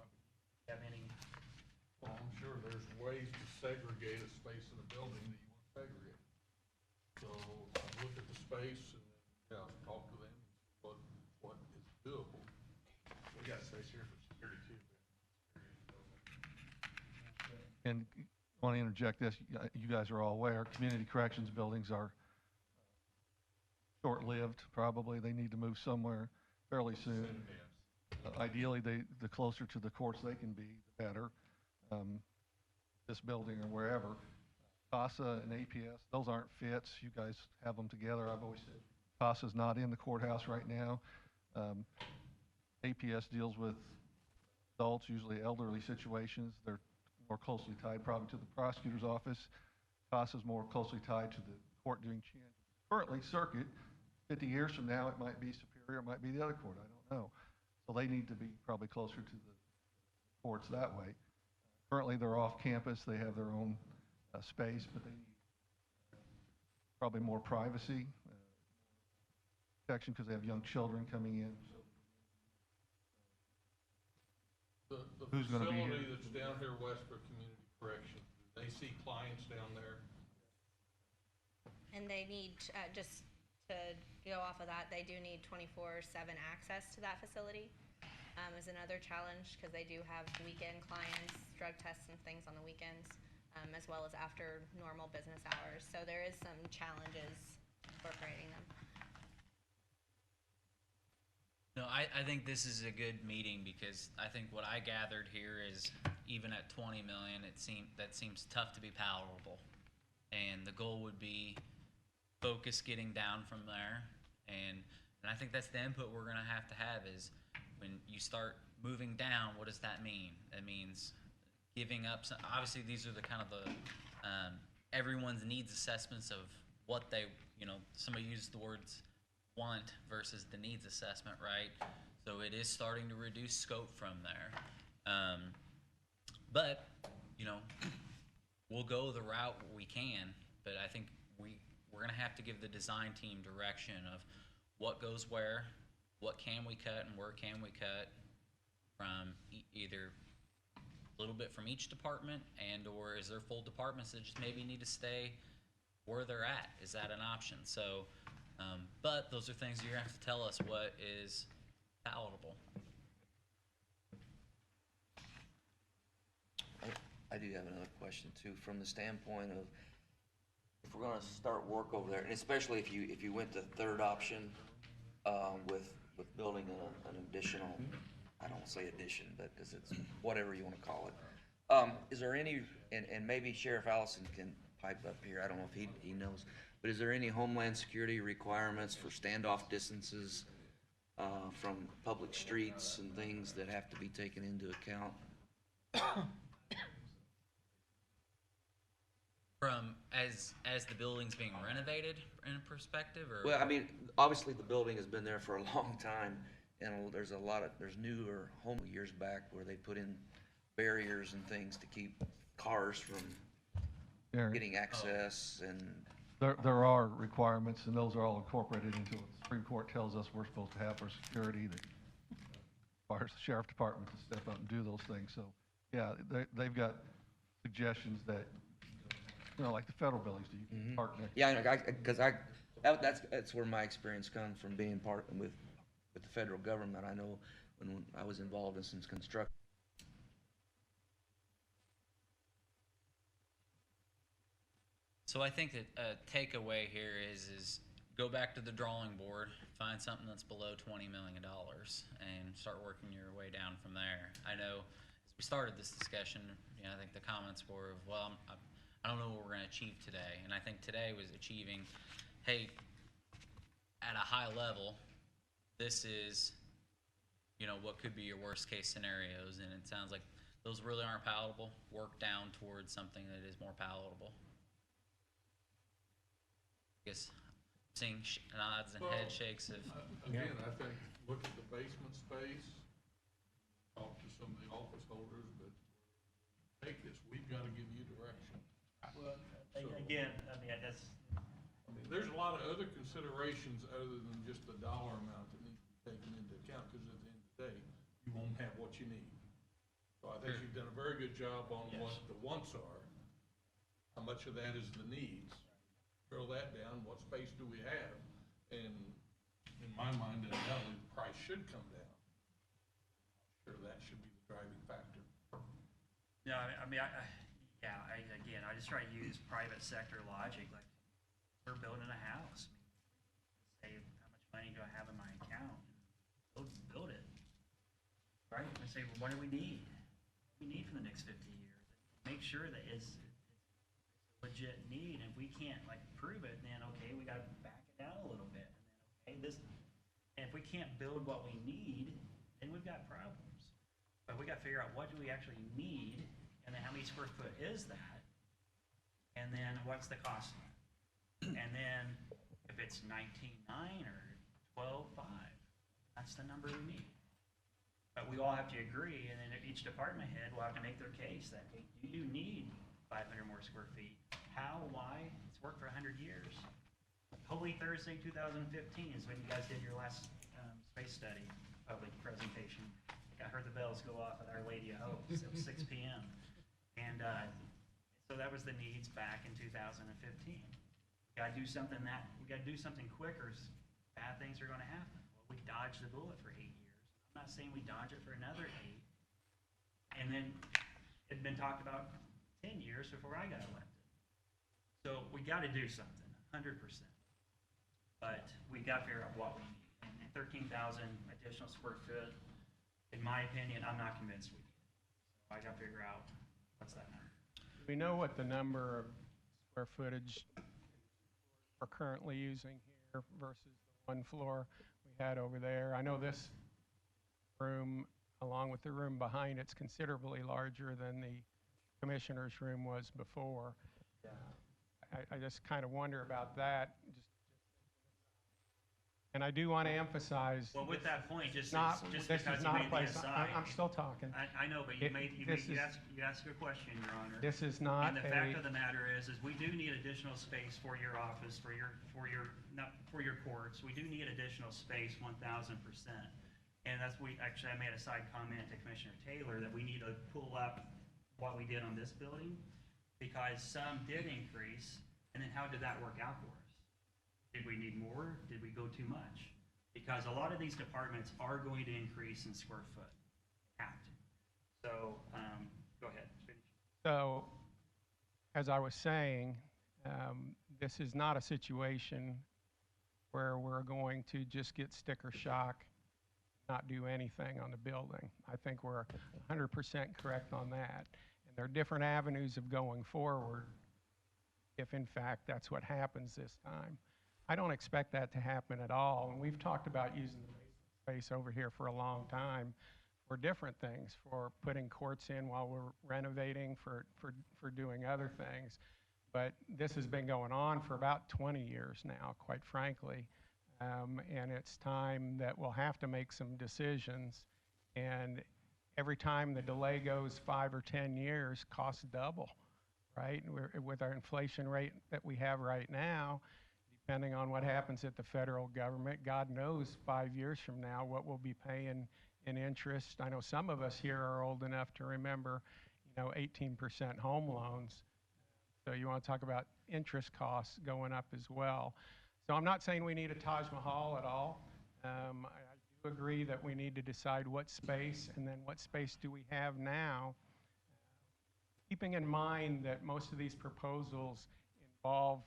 have any? Well, I'm sure there's ways to segregate a space in a building that you want to segregate. So I look at the space and then, talk to them, what is doable. We got space here for security too. And I want to interject this, you guys are all aware, community corrections buildings are short-lived, probably. They need to move somewhere fairly soon. Ideally, the closer to the courts they can be, the better. This building or wherever. CASA and APS, those aren't fits. You guys have them together. I've always said CASA's not in the courthouse right now. APS deals with adults, usually elderly situations. They're more closely tied probably to the prosecutor's office. CASA's more closely tied to the court doing change. Currently, circuit, 50 years from now, it might be Superior, it might be the other court, I don't know. So they need to be probably closer to the courts that way. Currently, they're off campus, they have their own space, but they need probably more privacy, protection because they have young children coming in. The Who's gonna be facility here? that's down here west for community correction, they see clients down there. And they need, just to go off of that, they do need 24/7 access to that facility. Is another challenge, because they do have weekend clients, drug tests and things on the weekends, as well as after normal business hours. So there is some challenges incorporating them. No, I think this is a good meeting because I think what I gathered here is even at 20 million, that seems tough to be palatable. And the goal would be focus getting down from there. And I think that's the input we're gonna have to have is when you start moving down, what does that mean? That means giving up some, obviously these are the kind of the, everyone's needs assessments of what they, somebody used the words want versus the needs assessment, right? So it is starting to reduce scope from there. But, we'll go the route we can, but I think we're gonna have to give the design team direction of what goes where, what can we cut and where can we cut from either a little bit from each department and or is there full departments that just maybe need to stay where they're at? Is that an option? So, but those are things you're gonna have to tell us what is palatable. I do have another question too, from the standpoint of if we're gonna start work over there, and especially if you went to third option, with building an additional, I don't wanna say addition, but cause it's whatever you wanna call it. Is there any, and maybe Sheriff Allison can pipe up here, I don't know if he knows, but is there any Homeland Security requirements for standoff distances, from public streets and things that have to be taken into account? From as the building's being renovated in a perspective, or Well, I mean, obviously the building has been there for a long time, and there's newer home years back where they put in barriers and things to keep cars from getting access and. There are requirements, and those are all incorporated into what the Supreme Court tells us we're supposed to have for security that requires the sheriff department to step up and do those things. So, yeah, they've got suggestions that, like the federal buildings, you can park next. Yeah, because that's where my experience comes from, being part with the federal government. I know when I was involved in some construction. So I think that a takeaway here is go back to the drawing board, find something that's below $20 million, and start working your way down from there. I know as we started this discussion, I think the comments were of, well, I don't know what we're going to achieve today, and I think today was achieving, hey, at a high level, this is, what could be your worst case scenarios, and it sounds like those really aren't palatable. Work down towards something that is more palatable. I guess seeing nods and head shakes of. Again, I think, look at the basement space, talk to some of the office holders, but take this, we've gotta give you direction. Well, again, that's. There's a lot of other considerations other than just the dollar amount that needs to be taken into account, because at the end of the day, you won't have what you need. So I think you've done a very good job on what the wants are. How much of that is the needs? Drill that down, what space do we have? And in my mind, undoubtedly, the price should come down. I'm sure that should be the driving factor. No, I just try to use private sector logic, like we're building a house. Say, how much money do I have in my account? Build it. Right? I say, well, what do we need? What do we need for the next 50 years? Make sure that it's legit need, and if we can't prove it, then okay, we got to back it down a little bit, and then and if we can't build what we need, then we've got problems. But we got to figure out what do we actually need, and then how many square foot is that, and then what's the cost of it, and then if it's 19.9 or 12.5, that's the number we need. But we all have to agree, and then each department head will have to make their case that hey, you do need 500 more square feet. How? Why? It's worked for 100 years. Holy Thursday 2015 is when you guys did your last space study public presentation. I heard the bells go off at Our Lady of Hope. It was 6 p.m. And so that was the needs back in 2015. We got to do something quicker. Bad things are going to happen. Well, we dodged the bullet for 8 years. I'm not saying we dodge it for another 8. And then it had been talked about 10 years before I got elected. So we got to do something, 100%. But we got to figure out what we need. And 13,000 additional square foot, in my opinion, I'm not convinced we can. So I gotta figure out what's that number. We know what the number of square footage we're currently using here versus the one floor we had over there. I know this room, along with the room behind it's considerably larger than the commissioner's room was before. I just kind of wonder about that. And I do want to emphasize. Well, with that point, just Not, just this because is you not a made the place, aside. I'm still talking. I know, but you This is- asked a question, Your Honor. This is not And the fact a- of the matter is we do need additional space for your office, for your courts. We do need additional space, 1,000%. And actually, I made a side comment to Commissioner Taylor that we need to pull up what we did on this building, because some did increase, and then how did that work out for us? Did we need more? Did we go too much? Because a lot of these departments are going to increase in square foot. Have to. So, go ahead. Finish. So, as I was saying, this is not a situation where we're going to just get sticker shock, not do anything on the building. I think we're 100% correct on that. And there are different avenues of going forward if in fact that's what happens this time. I don't expect that to happen at all. And we've talked about using the space over here for a long time for different things, for putting courts in while we're renovating, for doing other things. But this has been going on for about 20 years now, quite frankly. And it's time that we'll have to make some decisions. And every time the delay goes 5 or 10 years, costs double, right? With our inflation rate that we have right now, depending on what happens at the federal government, God knows 5 years from now what we'll be paying in interest. I know some of us here are old enough to remember, 18% home loans. So you want to talk about interest costs going up as well. So I'm not saying we need a Taj Mahal at all. I do agree that we need to decide what space, and then what space do we have now, keeping in mind that most of these proposals involve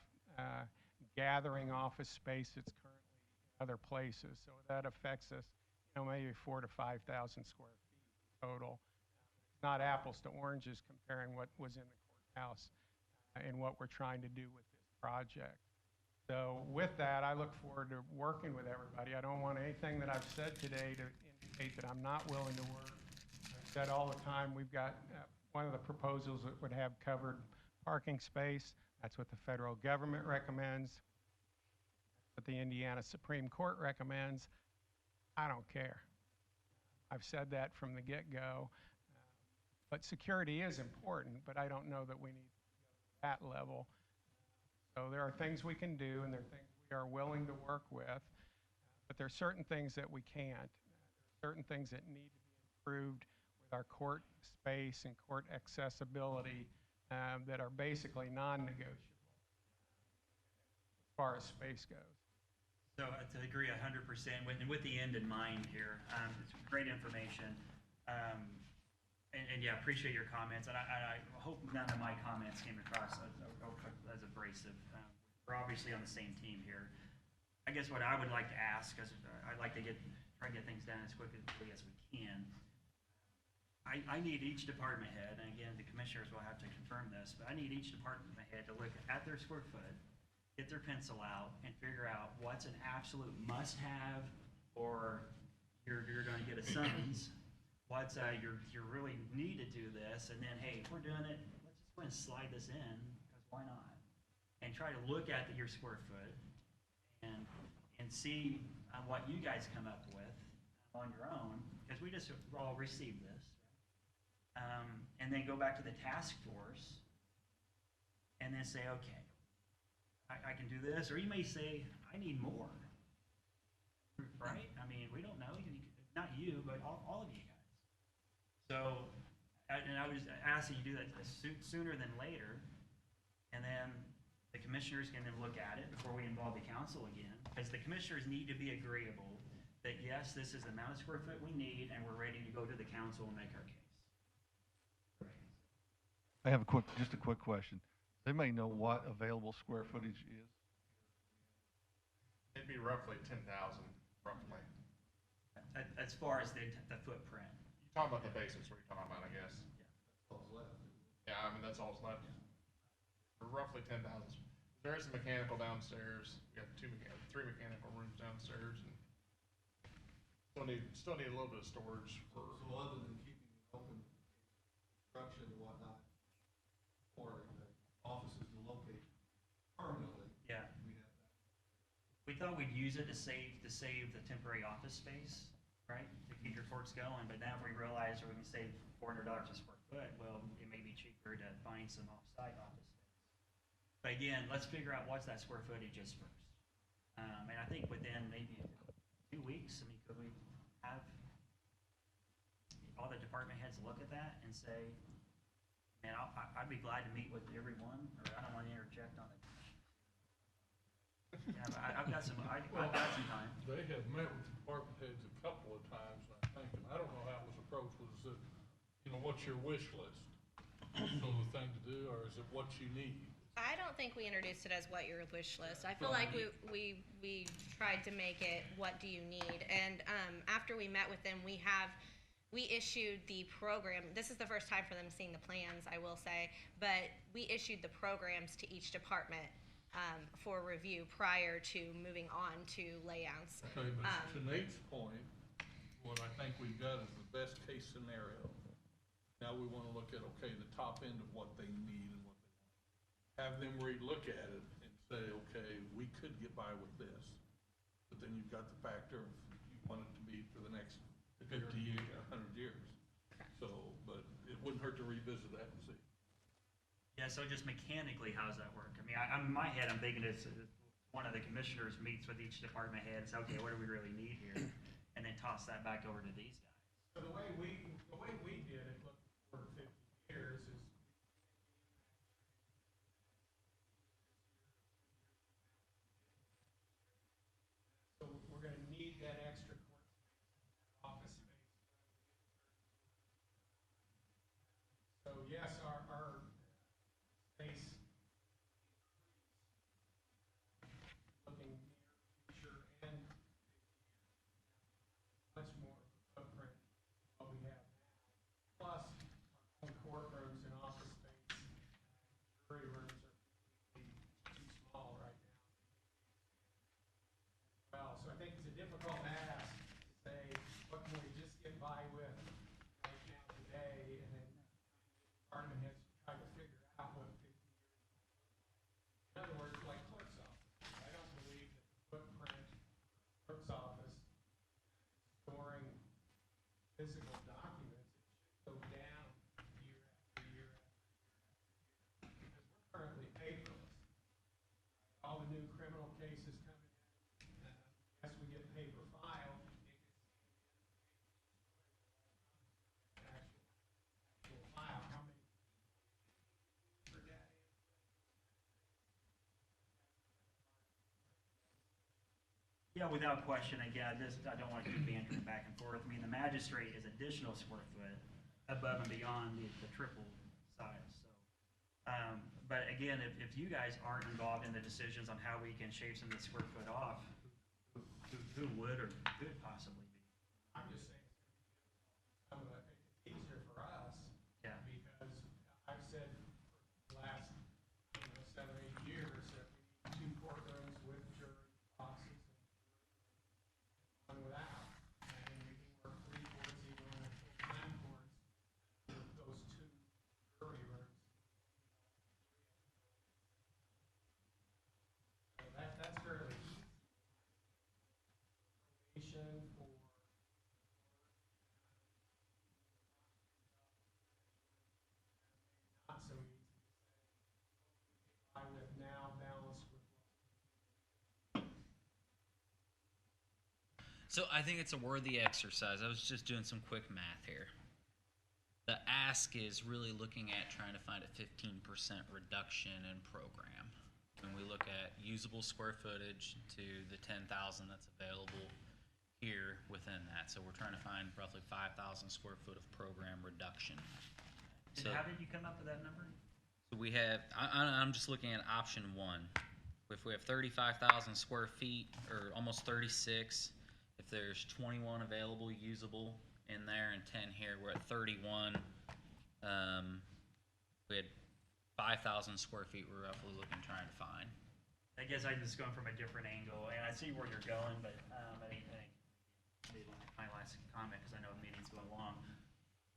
gathering office space that's currently in other places. So that affects us, maybe 4,000 to 5,000 square feet total. It's not apples to oranges comparing what was in the courthouse and what we're trying to do with this project. So with that, I look forward to working with everybody. I don't want anything that I've said today to indicate that I'm not willing to work. I've said all the time, we've got one of the proposals that would have covered parking space. That's what the federal government recommends. That's what the Indiana Supreme Court recommends. I don't care. I've said that from the get-go. But security is important, but I don't know that we need to go to that level. So there are things we can do, and there are things we are willing to work with, but there are certain things that we can't. There are certain things that need to be improved with our court space and court accessibility that are basically non-negotiable as far as space goes. So to agree 100%, with the end in mind here, it's great information. And yeah, appreciate your comments, and I hope none of my comments came across as abrasive. We're obviously on the same team here. I guess what I would like to ask, because I'd like to try to get things done as quickly as we can. I need each department head, and again, the commissioners will have to confirm this, but I need each department head to look at their square foot, get their pencil out, and figure out what's an absolute must-have, or you're going to get a summons. What's you really need to do this, and then hey, if we're doing it, let's just go ahead and slide this in, because why not? And try to look at your square foot and see what you guys come up with on your own, because we just all received this. And then go back to the task force and then say, okay, I can do this, or you may say, I need more, right? I mean, we don't know, not you, but all of you guys. So, and I was asking you to do that sooner than later, and then the commissioners can then look at it before we involve the council again, because the commissioners need to be agreeable that yes, this is the amount of square foot we need, and we're ready to go to the council and make our case. I have just a quick question. Does anybody know what available square footage is? It'd be roughly 10,000 roughly? As far as the footprint. You talking about the basics, what you're talking about, I guess? Yeah, I mean, that's all that's left. For roughly 10,000. There is a mechanical downstairs. We have three mechanical rooms downstairs, and still need a little bit of storage for. So other than keeping it open, construction and whatnot, or the offices to locate permanently. Yeah. We have that. We thought we'd use it to save the temporary office space, right? To keep your courts going, but now we realize we can save $400 a square foot. Well, it may be cheaper to find some off-site office space. But again, let's figure out what's that square footage is first. And I think within maybe 2 weeks, I mean, could we have all the department heads look at that and say, man, I'd be glad to meet with everyone, or I don't want to interject on it. Yeah, but I've got some time. They have met with the department heads a couple of times, and I think, and I don't know how it was approached, was it, what's your wish list? So the thing to do, or is it what you need? I don't think we introduced it as what your wish list. I feel like we tried to make it what do you need. And after we met with them, we issued the program. This is the first time for them seeing the plans, I will say, but we issued the programs to each department for review prior to moving on to layouts. Okay, but to Nate's point, what I think we've got is the best case scenario. Now we want to look at, okay, the top end of what they need and what they want. Have them relook at it and say, okay, we could get by with this. But then you've got the factor of you want it to be for the next 50 years, 100 years. So, but it wouldn't hurt to revisit that and see. Yeah, so just mechanically, how does that work? I mean, I'm in my head, I'm thinking it's one of the commissioners meets with each department head and says, okay, what do we really need here? And then toss that back over to these guys. So the way we did it, look, for 50 years is so we're gonna need that extra court space, office space. So yes, our space looking near future and much more footprint than what we have now. Plus, our own courtrooms and office space, jury rooms are too small right now. Well, so I think it's a difficult ask to say, what can we just get by with right now today, and then department heads try to figure out what 50 years might look like. In other words, like clerk's office. I don't believe that the footprint of clerk's office storing physical documents, it should go down year after year after year after year. Because we're currently paperless. All the new criminal cases coming in, as we get paper file, it gets actual file. How many for data? Yeah, without question, again, I don't want to keep bantering back and forth. I mean, the magistrate is additional square foot above and beyond the triple size, so. But again, if you guys aren't involved in the decisions on how we can shave some of the square foot off, who would or could possibly be? I'm just saying it's easier for us. Yeah. Because I've said for the last, 7 or 8 years that we need 2 courtrooms with jury boxes and one without. And we can work 3 courts, even on a full-time courts, with those 2 jury rooms. So that's fairly easy. Probation for not so easy to say, I with now balanced with So I think it's a worthy exercise. I was just doing some quick math here. The ask is really looking at trying to find a 15% reduction in program. When we look at usable square footage to the 10,000 that's available here within that. So we're trying to find roughly 5,000 square foot of program reduction. And So- how did you come up with that number? So we have, I'm just looking at option 1. If we have 35,000 square feet, or almost 36, if there's 21 available usable in there and 10 here. We're at 31. We had 5,000 square feet we're roughly looking, trying to find. I guess I'm just going from a different angle, and I see where you're going, but I think maybe my last comment, because I know the meeting's going long.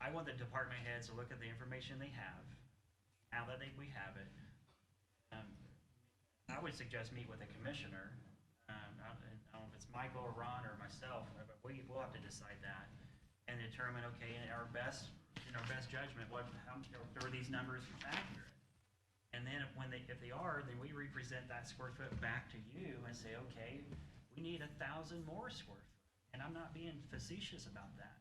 I want the department heads to look at the information they have, now that we have it. I would suggest meet with the commissioner. I don't know if it's Michael or Ron or myself, but we'll have to decide that and determine, okay, in our best judgment, are these numbers accurate? And then if they are, then we represent that square foot back to you and say, okay, we need 1,000 more square foot. And I'm not being facetious about that.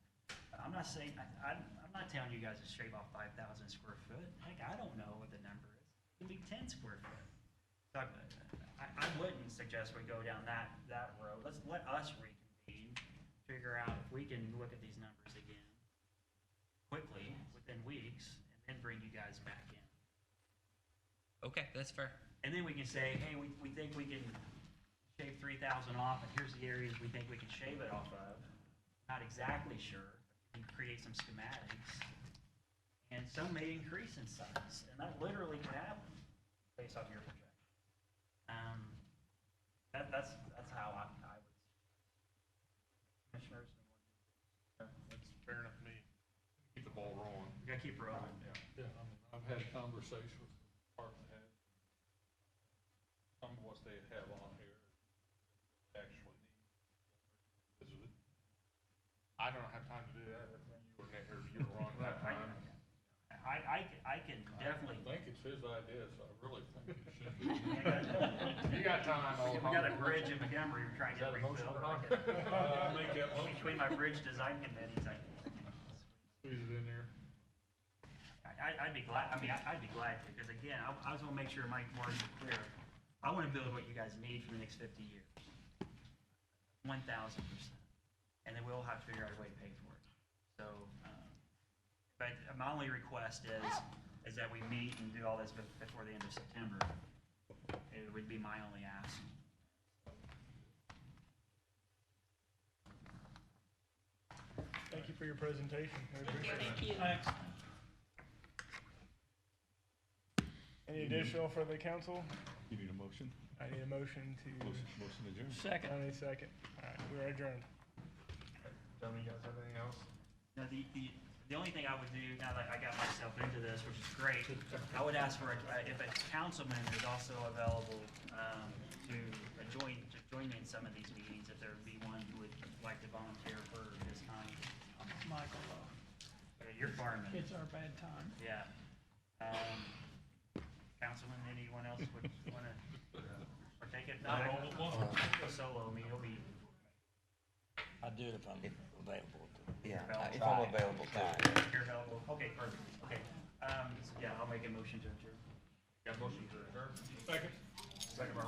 I'm not saying, I'm not telling you guys to shave off 5,000 square foot. Heck, I don't know what the number is. It could be 10 square foot. So I wouldn't suggest we go down that road. Let's let us reconvene, figure out if we can look at these numbers again quickly, within weeks, and then bring you guys back in. Okay, that's fair. And then we can say, hey, we think we can shave 3,000 off, and here's the areas we think we can shave it off of. Not exactly sure. We can create some schematics. And some may increase in size, and that literally could happen based off your projection. That's how I would. Commissioners? That's fair enough to me. Keep the ball rolling. We gotta keep rolling. Yeah, I mean, I've had conversations with the department head. Some of what they have on here actually need visited. I don't have time to do that. If you or Nick or you or Ron have time. I can definitely. I think it's his idea, so I really think it should be. You got time. We got a bridge in Montgomery we're trying to get rebuilt. Make that motion. Between my bridge design committees, I Squeeze it in there. I'd be glad, I'd be glad to, because again, I just want to make sure my words are clear. I want to build what you guys need for the next 50 years. 1,000%. And then we'll have to figure out a way to pay for it. So, but my only request is that we meet and do all this before the end of September. It would be my only ask. Thank you for your presentation. I appreciate it. Thank you. Thanks. Any additional for the council? You need a motion? I need a motion to. Motion adjourned. Second. I need a second. All right, we're adjourned. Gentlemen, you guys have anything else? Now, the only thing I would do, now that I got myself into this, which is great, I would ask for, if a councilman is also available to join me in some of these meetings, if there would be one who would like to volunteer for his time. Michael, You're fireman. it's our bad time. Yeah. Councilman, anyone else would want to partake? If not, I'll go solo. I mean, he'll be. I'll do it if I'm available. Yeah, Available. if I'm available too. You're available. Okay, perfect. Okay. Yeah, I'll make a motion to adjourn. Got a motion to adjourn? Second. Second by